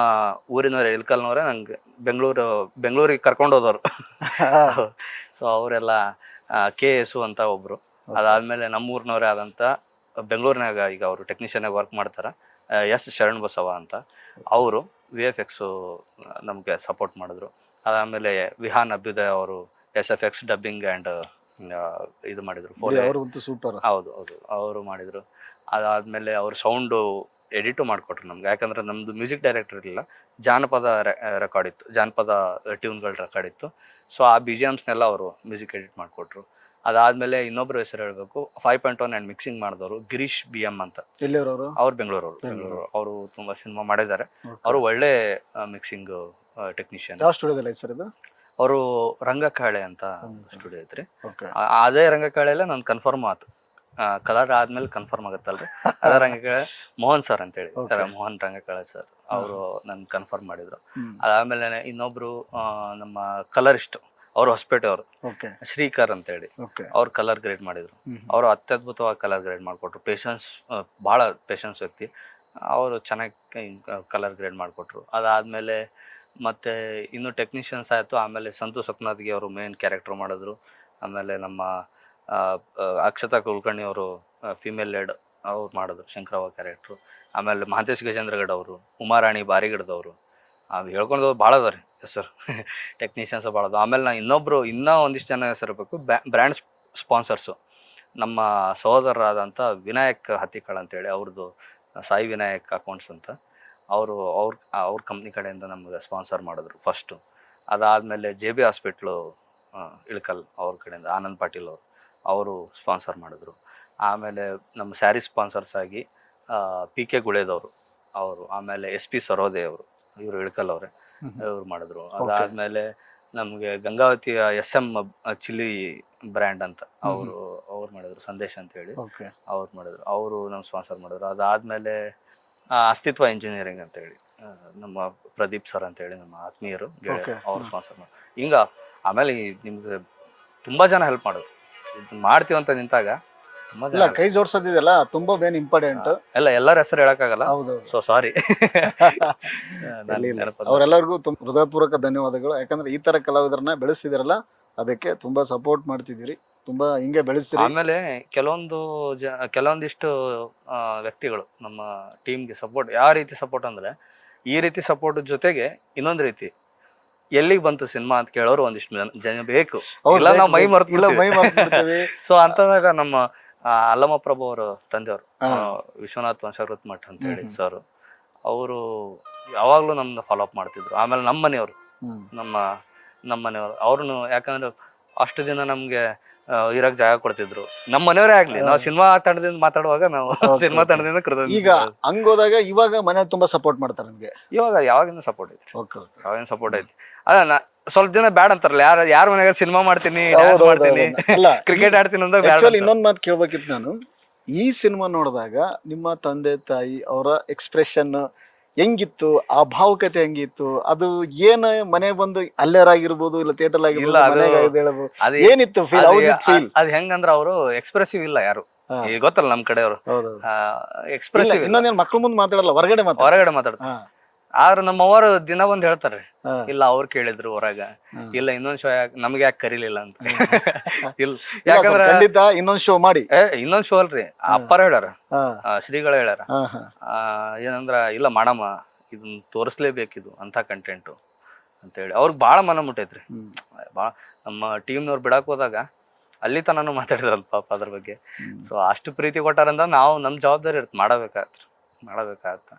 S2: ಊರಿನವ್ರೆ ಇಲ್ಕಲ್ನವ್ರೆ ನಂಗೆ ಬೆಂಗಳೂರಿಗೆ ಕರ್ಕೊಂಡು ಹೋದವರು. ಸೊ ಅವರೆಲ್ಲ KS ಅಂತ ಒಬ್ರು. ಅದಾದ್ಮೇಲೆ ನಮ್ಮೂರಿನವ್ರೆ ಆದಂತ ಬೆಂಗಳೂರಿನಾಗ ಈಗ ಅವರು ಟೆಕ್ನಿಷಿಯನ್ ಆಗಿ ವರ್ಕ್ ಮಾಡ್ತಾರೆ, S ಶರಣ್ ಬಸವ ಅಂತ. ಅವರು VFX ನಮಗೆ ಸಪೋರ್ಟ್ ಮಾಡಿದ್ರು. ಅದಾದಮೇಲೆ ವಿಹಾನ್ ಅಭ್ಯುದಯ ಅವರು SFX ಡಬ್ಬಿಂಗ್ ಆ್ಯಂಡ್ ಇದು ಮಾಡಿದರು. ಹೌದು ಅವರು ಮಾಡಿದರು. ಅದಾದಮೇಲೆ ಅವರು ಸೌಂಡು ಎಡಿಟು ಮಾಡಿಕೊಟ್ರು ನಮ್ಗೆ. ಯಾಕಂದರೆ ನಮ್ಮದು ಮ್ಯೂಸಿಕ್ ಡೈರೆಕ್ಟರ್ ಇರಲಿಲ್ಲ, ಜಾನಪದ ರೆಕಾರ್ಡ್ ಇತ್ತು, ಜಾನಪದ ಟ್ಯೂನ್ಗಳ ರೆಕಾರ್ಡ್ ಇತ್ತು. ಸೊ ಆ BGMಸ್ನೆಲ್ಲ ಅವರು ಮ್ಯೂಸಿಕ್ ಎಡಿಟ್ ಮಾಡಿಕೊಟ್ರು. ಅದಾದಮೇಲೆ ಇನ್ನೊಬ್ರು ಹೆಸರು ಹೇಳಬೇಕು, 5.1 ಆ್ಯಂಡ್ ಮಿಕ್ಸಿಂಗ್ ಮಾಡಿದವರು ಗಿರೀಶ್ BM ಅಂತ. ಅವ್ರು ಬೆಂಗಳೂರವರು. ಅವರು ತುಂಬ ಸಿನಿಮಾ ಮಾಡಿದ್ದಾರೆ. ಅವರು ಒಳ್ಳೆ ಮಿಕ್ಸಿಂಗ್ ಟೆಕ್ನಿಷಿಯನ್. ಅವರು ರಂಗಕಾಳೆ ಅಂತ ಸ್ಟುಡಿಯೋ ಐತ್ರಿ. ಅದೇ ರಂಗಕಾಳೆಲ್ಲ ನಾನು ಕನ್ಫರ್ಮ್ ಆಯ್ತು, ಕಲರ್ ಆದ್ಮೇಲೆ ಕನ್ಫರ್ಮ್ ಆಗುತ್ತಲ್ರಿ. ಅದೇ ರಂಗಕಾಳೆ ಮೋಹನ್ ಸರ್ ಅಂತೇಳಿ, ಮೋಹನ್ ರಂಗಕಾಳೆ ಸರ್, ಅವರು ನನ್ ಕನ್ಫರ್ಮ್ ಮಾಡಿದ್ರು. ಅದಾದ್ಮೇಲೆ ಇನ್ನೊಬ್ರು ನಮ್ಮ ಕಲರಿಸ್ಟ್, ಅವರು ಹೊಸಪೇಟೆ ಅವರು, ಶ್ರೀಕರ್ ಅಂತೇಳಿ, ಅವ್ರು ಕಲರ್ ಗ್ರೇಡ್ ಮಾಡಿದ್ರು. ಅವರು ಅತ್ಯದ್ಭುತವಾಗಿ ಕಲರ್ ಗ್ರೇಡ್ ಮಾಡಿಕೊಟ್ರು. ಭಾಳ ಪೇಷನ್ಸ್ ವ್ಯಕ್ತಿ, ಅವರು ಚೆನ್ನಾಗಿ ಕಲರ್ ಗ್ರೇಡ್ ಮಾಡಿಕೊಟ್ರು. ಅದಾದಮೇಲೆ ಮತ್ತು ಇನ್ನೂ ಟೆಕ್ನಿಷಿಯನ್ಸ್ ಆಯಿತು. ಆಮೇಲೆ ಸಂತು ಸಪ್ನಾಥ್ಗೆ ಅವರು ಮೇನ್ ಕ್ಯಾರೆಕ್ಟರ್ ಮಾಡಿದ್ರು. ಆಮೇಲೆ ನಮ್ಮ ಅಕ್ಷತಾ ಕುಲಕರ್ಣಿ ಅವರು ಫಿಮೇಲ್ ಲೇಡ್ ಅವ್ರು ಮಾಡಿದ್ರು ಶಂಕರವ್ವ ಕ್ಯಾರೆಕ್ಟ್ರು. ಆಮೇಲೆ ಮಹಾಂತೇಶ್ ಗಜೇಂದ್ರಗಢ ಅವರು, ಉಮಾರಾಣಿ ಬಾರಿಗಡದವರು, ಅದು ಹೇಳ್ಕೊಂಡವ್ರು ಭಾಳ ಅದ ರೀ ಹೆಸರು, ಟೆಕ್ನಿಷಿಯನ್ಸ್ ಭಾಳ ಅದ. ಆಮೇಲೆ ನಾನು ಇನ್ನೂ ಒಂದಿಷ್ಟು ಜನ ಹೆಸರು ಬೇಕು, ಬ್ರ್ಯಾಂಡ್ ಸ್ಪಾನ್ಸರ್ಸು. ನಮ್ಮ ಸಹೋದರರಾದಂಥ ವಿನಾಯಕ್ ಹತ್ತಿಕಾಳ್ ಅಂತೇಳಿ, ಅವ್ರದ್ದು ಸಾಯಿ ವಿನಾಯಕ್ ಅಕೌಂಟ್ಸ್ ಅಂತ, ಅವ್ರ ಕಂಪ್ನಿ ಕಡೆಯಿಂದ ನಮಗೆ ಸ್ಪಾನ್ಸರ್ ಮಾಡಿದ್ರು ಫಸ್ಟು. ಅದಾದಮೇಲೆ JB ಹಾಸ್ಪಿಟ್ಲು ಇಳಕಲ್ ಅವ್ರ ಕಡೆಯಿಂದ ಆನಂದ್ ಪಾಟೀಲ್ ಅವರು ಸ್ಪಾನ್ಸರ್ ಮಾಡಿದ್ರು. ಆಮೇಲೆ ನಮ್ಮ ಸ್ಯಾರಿ ಸ್ಪಾನ್ಸರ್ಸ್ ಆಗಿ PK ಗುಳೇದವರು ಅವರು, ಆಮೇಲೆ SP ಸರೋದೆ ಅವರು, ಇವರು ಇಳಕಲ್ ಅವರೇ, ಇವ್ರು ಮಾಡಿದ್ರು. ಅದಾದಮೇಲೆ ನಮಗೆ ಗಂಗಾವತಿಯ SM ಚಿಲ್ಲಿ ಬ್ರ್ಯಾಂಡ್ ಅಂತ ಅವ್ರು ಮಾಡಿದ್ರು, ಸಂದೇಶ್ ಅಂತೇಳಿ ಅವ್ರು ಮಾಡಿದ್ರು, ಅವರು ನಮ್ಮ ಸ್ಪಾನ್ಸರ್ ಮಾಡಿದ್ರು. ಅದಾದಮೇಲೆ ಅಸ್ತಿತ್ವ ಇಂಜಿನಿಯರಿಂಗ್ ಅಂತೇಳಿ ನಮ್ಮ ಪ್ರದೀಪ್ ಸರ್ ಅಂತೇಳಿ ನಮ್ಮ ಆತ್ಮೀಯರು ಅವ್ರು ಸ್ಪಾನ್ಸರ್ ಮಾಡಿ. ಹಿಂಗೆ ಆಮೇಲೆ ನಿಮ್ಗೆ ತುಂಬ ಜನ ಹೆಲ್ಪ್ ಮಾಡೋದು. ಇದು ಮಾಡ್ತೀವಂತ ನಿಂತಾಗ
S1: ಇಲ್ಲ ಕೈ ಜೋಡ್ಸೋದಿದೆಯಲ್ಲ ತುಂಬಾ ಮೇನ್ ಇಂಪಾರ್ಟೆಂಟ್.
S2: ಎಲ್ಲರ ಹೆಸರು ಹೇಳಕ್ಕಾಗಲ್ಲ.
S1: ಹೌದು.
S2: So sorry.
S1: ಅವರೆಲ್ಲರಿಗೂ ಹೃದಯಪೂರ್ವಕ ಧನ್ಯವಾದಗಳು. ಯಾಕಂದ್ರೆ ಈ ತರ ಕಲಾವಿದರನ್ನ ಬೆಳೆಸ್ತಿದಿರಲ್ಲ, ಅದಕ್ಕೆ ತುಂಬಾ ಸಪೋರ್ಟ್ ಮಾಡ್ತಿದ್ದೀರಿ, ತುಂಬಾ ಹಿಂಗೆ ಬೆಳೆಸ್ತೀರಿ.
S2: ಆಮೇಲೆ ಕೆಲವೊಂದಿಷ್ಟು ವ್ಯಕ್ತಿಗಳು ನಮ್ಮ ಟೀಮ್ಗೆ ಸಪೋರ್ಟ್, ಯಾವ ರೀತಿ ಸಪೋರ್ಟ್ ಅಂದ್ರೆ, ಈ ರೀತಿ ಸಪೋರ್ಟ್ ಜೊತೆಗೆ ಇನ್ನೊಂದು ರೀತಿ, ಎಲ್ಲಿಗೆ ಬಂತು ಸಿನಿಮಾ ಅಂತ ಕೇಳೋರು ಒಂದಿಷ್ಟು ಜನ ಬೇಕು. ಇಲ್ಲ ನಾವು ಮೈ ಮರ್ತೀವಿ. ಸೊ ಅಂತಂದಾಗ ನಮ್ಮ ಅಲ್ಲಮ ಪ್ರಭು ಅವರು ತಂದೆಯವರು ವಿಶ್ವನಾಥ್ ವಂಶವೃತ್ ಮಠ ಅಂತ ಹೇಳಿ ಸರ್, ಅವರು ಯಾವಾಗ್ಲೂ ನಮ್ನ ಫಾಲೋ ಅಪ್ ಮಾಡ್ತಿದ್ರು. ಆಮೇಲೆ ನಮ್ಮ ಮನೆಯವರು ಅವ್ರನ್ನು, ಯಾಕಂದ್ರೆ ಅಷ್ಟು ದಿನ ನಮ್ಗೆ ಇರಕ್ ಜಾಗ ಕೊಡ್ತಿದ್ರು. ನಮ್ಮ ಮನೆಯವರೇ ಆಗ್ಲಿ, ನಾವು ಸಿನಿಮಾ ತಂಡದಿಂದ ಮಾತಾಡುವಾಗ ನಾವು ಸಿನಿಮಾ ತಂಡದಿಂದ
S1: ಈಗ ಹಂಗೋದಾಗ ಇವಾಗ ಮನೆ ತುಂಬಾ ಸಪೋರ್ಟ್ ಮಾಡ್ತಾರೆ ನಿಮ್ಗೆ?
S2: ಇವಾಗ ಯಾವಾಗಿಂದ ಸಪೋರ್ಟ್ ಐತಿ, ಯಾವಾಗಿಂದ ಸಪೋರ್ಟ್ ಐತಿ. ಅದ ಸ್ವಲ್ಪ ದಿನ ಬ್ಯಾಡ್ ಅಂತಾರಲ್ಲ, ಯಾರ ಮನೆಯಾಗ ಸಿನಿಮಾ ಮಾಡ್ತೀನಿ, ಡ್ಯಾನ್ಸ್ ಮಾಡ್ತೀನಿ, ಕ್ರಿಕೆಟ್ ಆಡ್ತೀನಿ ಅಂತ.
S1: ಇನ್ನೊಂದ್ ಮಾತು ಕೇಳ್ಬೇಕಿತ್ತು ನಾನು, ಈ ಸಿನಿಮಾ ನೋಡಿದಾಗ ನಿಮ್ಮ ತಂದೆ ತಾಯಿ ಅವರ ಎಕ್ಸ್ಪ್ರೆಷನ್ ಹೆಂಗಿತ್ತು, ಆ ಭಾವುಕತೆ ಹೆಂಗಿತ್ತು, ಅದು ಏನ ಮನೆ ಬಂದು ಅಲ್ಲೇರಾಗಿರ್ಬೋದು, ಇಲ್ಲ ಥಿಯೇಟರ್ ಆಗಿರ್ಬೋದು, ಏನಿತ್ತು ಫೀಲ್?
S2: ಅದ್ ಹೆಂಗಂದ್ರ ಅವರು ಎಕ್ಸ್ಪ್ರೆಸಿವ್ ಇಲ್ಲ ಯಾರು, ಈಗ ಗೊತ್ತಲ್ಲ ನಮ್ ಕಡೆಯವರು ಎಕ್ಸ್ಪ್ರೆಸಿವ್.
S1: ಇನ್ನೊಂದೇನ್ ಮಕ್ಳು ಮುಂದೆ ಮಾತಾಡಲ್ಲ, ಹೊರಗಡೆ ಮಾತಾಡ್ತಾರೆ.
S2: ಆದ್ರೆ ನಮ್ಮವರು ದಿನ ಬಂದ್ ಹೇಳ್ತಾರೆ, ಇಲ್ಲ ಅವ್ರು ಕೇಳಿದ್ರು ಹೊರಗ, ಇಲ್ಲ ಇನ್ನೊಂದ್ ಶೋ ನಮ್ಗೆ ಯಾಕೆ ಕರೀಲಿಲ್ಲ ಅಂತ. ಇಲ್ಲ ಯಾಕಂದ್ರೆ
S1: ಖಂಡಿತ ಇನ್ನೊಂದ್ ಶೋ ಮಾಡಿ.
S2: ಇನ್ನೊಂದ್ ಶೋ ಅಲ್ರಿ, ಅಪ್ಪರ ಹೇಳ್ಯಾರ, ಶ್ರೀಗಳ ಹೇಳ್ಯಾರ, ಏನಂದ್ರ ಇಲ್ಲ ಮಾಡಮ್ಮ, ಇದನ್ನ ತೋರಿಸ್ಲೇಬೇಕಿದು ಅಂತ ಕಂಟೆಂಟು ಅಂತ ಹೇಳಿ ಅವ್ರಿಗೆ ಭಾಳ ಮನ ಮುಟ್ಟೈತ್ರಿ. ಭಾಳ ನಮ್ಮ ಟೀಮ್ನವ್ರು ಬಿಡಾಕ್ ಹೋದಾಗ ಅಲ್ಲಿ ತನೂ ಮಾತಾಡಿದ್ರಲ್ಲ ಪಾಪ ಅದ್ರ ಬಗ್ಗೆ. ಸೊ ಅಷ್ಟು ಪ್ರೀತಿ ಕೊಟ್ಟಾರಂದ ನಾವು ನಮ್ಮ ಜವಾಬ್ದಾರಿ ಇರುತ್ತೆ, ಮಾಡಬೇಕಾಗತ್ತ.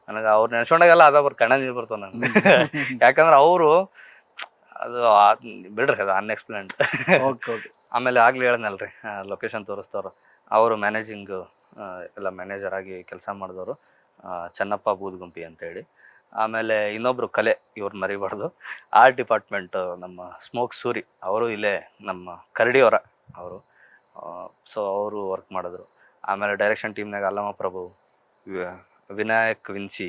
S2: ನನಗೆ ಅವ್ರು ನೆನ್ಸ್ಕೊಂಡಾಗೆಲ್ಲ ಅದ ಕಣ್ಣ ನೀರು ಬರ್ತಾವ ನನಗೆ. ಯಾಕಂದ್ರೆ ಅವರು ಅದು ಬಿಡ್ರಿ, ಅದು ಅನ್ಎಕ್ಸ್ಪ್ಲೇನ್ಡ್. ಆಮೇಲೆ ಆಗ್ಲಿ ಹೇಳನಲ್ರಿ, ಲೊಕೇಶನ್ ತೋರಿಸ್ತವ್ರು, ಅವರು ಮ್ಯಾನೇಜಿಂಗ್ ಎಲ್ಲ ಮ್ಯಾನೇಜರ್ ಆಗಿ ಕೆಲಸ ಮಾಡಿದವರು ಚೆನ್ನಪ್ಪ ಬೂದ್ಗುಂಪಿ ಅಂತೇಳಿ. ಆಮೇಲೆ ಇನ್ನೊಬ್ರು ಕಲೆ, ಇವ್ರು ಮರಿಬಾರ್ದು, ಆರ್ಟ್ ಡಿಪಾರ್ಟ್ಮೆಂಟ್ ನಮ್ಮ ಸ್ಮೋಕ್ ಸೂರಿ, ಅವರು ಇಲ್ಲೇ ನಮ್ಮ ಕರಡಿಯವರ ಅವರು. ಸೊ ಅವರು ವರ್ಕ್ ಮಾಡಿದ್ರು. ಆಮೇಲೆ ಡೈರೆಕ್ಷನ್ ಟೀಮ್ನಾಗ ಅಲ್ಲಮ ಪ್ರಭು, ವಿನಾಯಕ್ ವಿನ್ಸಿ,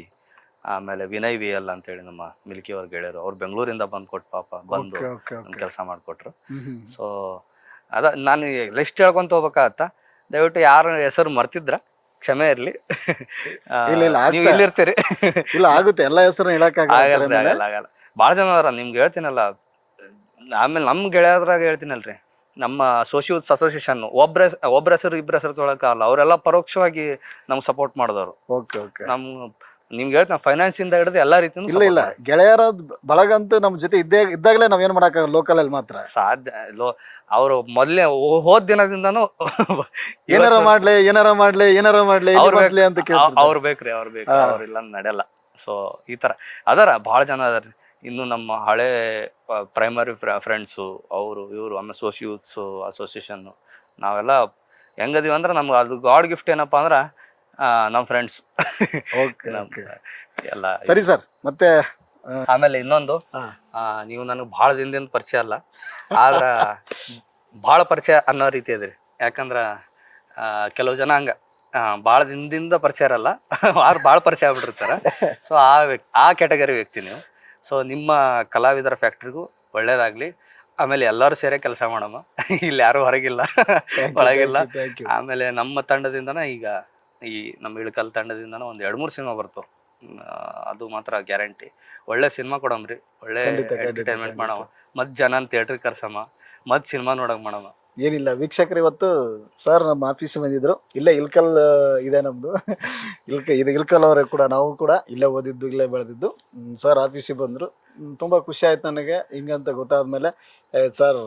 S2: ಆಮೇಲೆ ವಿನಯ್ ವಿ ಎಲ್ ಅಂತೇಳಿ ನಮ್ಮ ಮಿಲ್ಕಿ ಅವ್ರಿಗೆ ಗೆಳೆಯರು, ಅವ್ರು ಬೆಂಗಳೂರಿಂದ ಬಂದು ಕೆಲಸ ಮಾಡಿಕೊಟ್ರು. ಸೊ ನಾನು ಲಿಸ್ಟ್ ಹೇಳ್ಕೊಂತ ಹೋಗ್ಬೇಕಾಗತ್ತ, ದಯವಿಟ್ಟು ಯಾರ ಹೆಸರು ಮರ್ತಿದ್ರ ಕ್ಷಮೆ ಇರ್ಲಿ. ನೀವು ಇಲ್ಲಿರ್ತೀರಿ,
S1: ಇಲ್ಲ ಆಗುತ್ತೆ, ಎಲ್ಲ ಹೆಸರು
S2: ಆಗಲ್ಲ. ಭಾಳ ಜನ ಅದಾರ, ನಿಮ್ಗೆ ಹೇಳ್ತೀನಲ್ಲ. ಆಮೇಲೆ ನಮ್ಮ ಗೆಳೆಯದ್ರಾಗ ಹೇಳ್ತೀನಲ್ರಿ, ನಮ್ಮ ಸೋಷಿಯಲ್ಸ್ ಅಸೋಸಿಯೇಷನ್ ಒಬ್ರ ಹೆಸರು ಇಬ್ಬರ ಹೆಸರು ತೊಗೊಳಕ್ಕಾಗಲ್ಲ, ಅವರೆಲ್ಲ ಪರೋಕ್ಷವಾಗಿ ನಮ್ಗೆ ಸಪೋರ್ಟ್ ಮಾಡಿದವರು. ನಿಮ್ಗೆ ಹೇಳ್ತೀನಿ, ಫೈನಾನ್ಸ್ ಇಂದ ಹಿಡಿದು ಎಲ್ಲಾ ರೀತಿಯಿಂದ.
S1: ಇಲ್ಲ ಗೆಳೆಯರ ಬಳಗಂತೂ ನಮ್ಮ ಜೊತೆ ಇದ್ದಾಗಲೇ ನಾವ್ ಏನ್ ಮಾಡಕ್ ಲೋಕಲ್ ಅಲ್ಲಿ ಮಾತ್ರ
S2: ಸಾಧ್ಯ. ಅವರು ಮೊದ್ಲೇ ಹೋದ್ ದಿನದಿಂದನೂ
S1: ಏನಾರ ಮಾಡ್ಲಿ ಅಂತ
S2: ಅವ್ರು ಬೇಕ್ರಿ, ಅವ್ರಿಲ್ಲ ನಡೆಯಲ್ಲ. ಸೊ ಈ ತರ ಅದಾರ ಭಾಳ ಜನ ಅದಾರ. ಇನ್ನು ನಮ್ಮ ಹಳೆ ಪ್ರೈಮರಿ ಫ್ರೆಂಡ್ಸು, ಅವರು ಇವರು, ಆಮೇಲೆ ಸೋಷಿಯಲ್ಸ್ ಅಸೋಸಿಯೇಷನ್, ನಾವೆಲ್ಲ ಹೆಂಗದೀವಿ ಅಂದ್ರೆ ನಮ್ಗೆ ಅದು ಗಾಡ್ ಗಿಫ್ಟ್ ಏನಪ್ಪಾ ಅಂದ್ರೆ ನಮ್ಮ ಫ್ರೆಂಡ್ಸ್ ಎಲ್ಲ.
S1: ಸರಿ ಸರ್, ಮತ್ತೆ
S2: ಆಮೇಲೆ ಇನ್ನೊಂದು, ನೀವು ನನಗೆ ಭಾಳ ದಿನದಿಂದ ಪರಿಚಯ ಅಲ್ಲ, ಆದ್ರ ಭಾಳ ಪರಿಚಯ ಅನ್ನೋ ರೀತಿ ಅದ್ರಿ. ಯಾಕಂದ್ರ ಕೆಲವು ಜನ ಹಂಗ ಭಾಳ ದಿನದಿಂದ ಪರಿಚಯ ಇರಲ್ಲ, ಆರು ಭಾಳ ಪರಿಚಯ ಆಗ್ಬಿಟ್ಟಿರ್ತಾರ. ಸೊ ಆ ಕ್ಯಾಟಗರಿ ವ್ಯಕ್ತಿ ನೀವು. ಸೊ ನಿಮ್ಮ ಕಲಾವಿದರ ಫ್ಯಾಕ್ಟ್ರಿಗೂ ಒಳ್ಳೇದಾಗ್ಲಿ. ಆಮೇಲೆ ಎಲ್ಲರೂ ಸೇರೇ ಕೆಲಸ ಮಾಡಮ್ಮ, ಇಲ್ಲಿ ಯಾರು ಹೊರಗಿಲ್ಲ ಒಳಗಿಲ್ಲ. ಆಮೇಲೆ ನಮ್ಮ ತಂಡದಿಂದನ ಈಗ ಈ ನಮ್ಮ ಇಳಕಲ್ ತಂಡದಿಂದನ ಒಂದು 2-3 ಸಿನಿಮಾ ಬರ್ತಾವ, ಅದು ಮಾತ್ರ ಗ್ಯಾರಂಟಿ. ಒಳ್ಳೆ ಸಿನಿಮಾ ಕೊಡಮ್ರಿ, ಒಳ್ಳೆ ಎಂಟರ್ಟೈನ್ಮೆಂಟ್ ಮಾಡವ, ಮತ್ ಜನ ಥಿಯೇಟ್ರಿಗೆ ಕರ್ಸಮ್ಮ, ಮತ್ ಸಿನಿಮಾ ನೋಡಕ್ ಮಾಡಮ್ಮ.
S1: ಏನಿಲ್ಲ ವೀಕ್ಷಕರು, ಇವತ್ತು ಸರ್ ನಮ್ಮ ಆಫೀಸ್ ಬಂದಿದ್ರು. ಇಲ್ಲೇ ಇಲ್ಕಲ್ ಇದೆ ನಮ್ದು, ಇಲ್ಕಲ್ ಅವರೇ ಕೂಡ, ನಾವು ಕೂಡ ಇಲ್ಲೇ ಓದಿದ್ದು, ಇಲ್ಲೇ ಬೆಳೆದಿದ್ದು. ಸರ್ ಆಫೀಸಿಗೆ ಬಂದರು, ತುಂಬ ಖುಷಿ ಆಯ್ತು ನನಗೆ. ಹಿಂಗಂತ ಗೊತ್ತಾದ್ಮೇಲೆ ಸರ್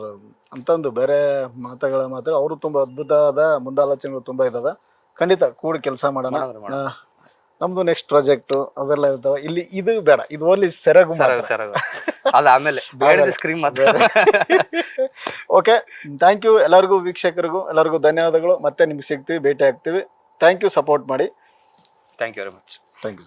S1: ಅಂತಂದು ಬೇರೆ ಮಾತಾಡು. ಅವರು ತುಂಬ ಅದ್ಭುತವಾದ ಮುಂದಾಲೋಚನೆಗಳು ತುಂಬ ಇದಾವೆ. ಖಂಡಿತ ಕೂಡಿ ಕೆಲಸ ಮಾಡೋಣ. ನಮ್ದು ನೆಕ್ಸ್ಟ್ ಪ್ರಾಜೆಕ್ಟ್ ಅವೆಲ್ಲ ಇರ್ತಾವೆ. ಇಲ್ಲಿ ಇದು ಬೇಡ, ಇದು ಓನ್ಲಿ ಸೆರಗು
S2: ಆಮೇಲೆ ಸ್ಕ್ರೀನ್.
S1: ಓಕೆ, ಥ್ಯಾಂಕ್ ಯು ಎಲ್ಲರಿಗೂ, ವೀಕ್ಷಕರಿಗೂ ಎಲ್ಲರಿಗೂ ಧನ್ಯವಾದಗಳು. ಮತ್ತೆ ನಿಮ್ಗೆ ಸಿಗ್ತೀವಿ, ಭೇಟಿ ಆಗ್ತೀವಿ. ಥ್ಯಾಂಕ್ ಯು, ಸಪೋರ್ಟ್ ಮಾಡಿ.
S2: Thank you very much.
S1: Thank you.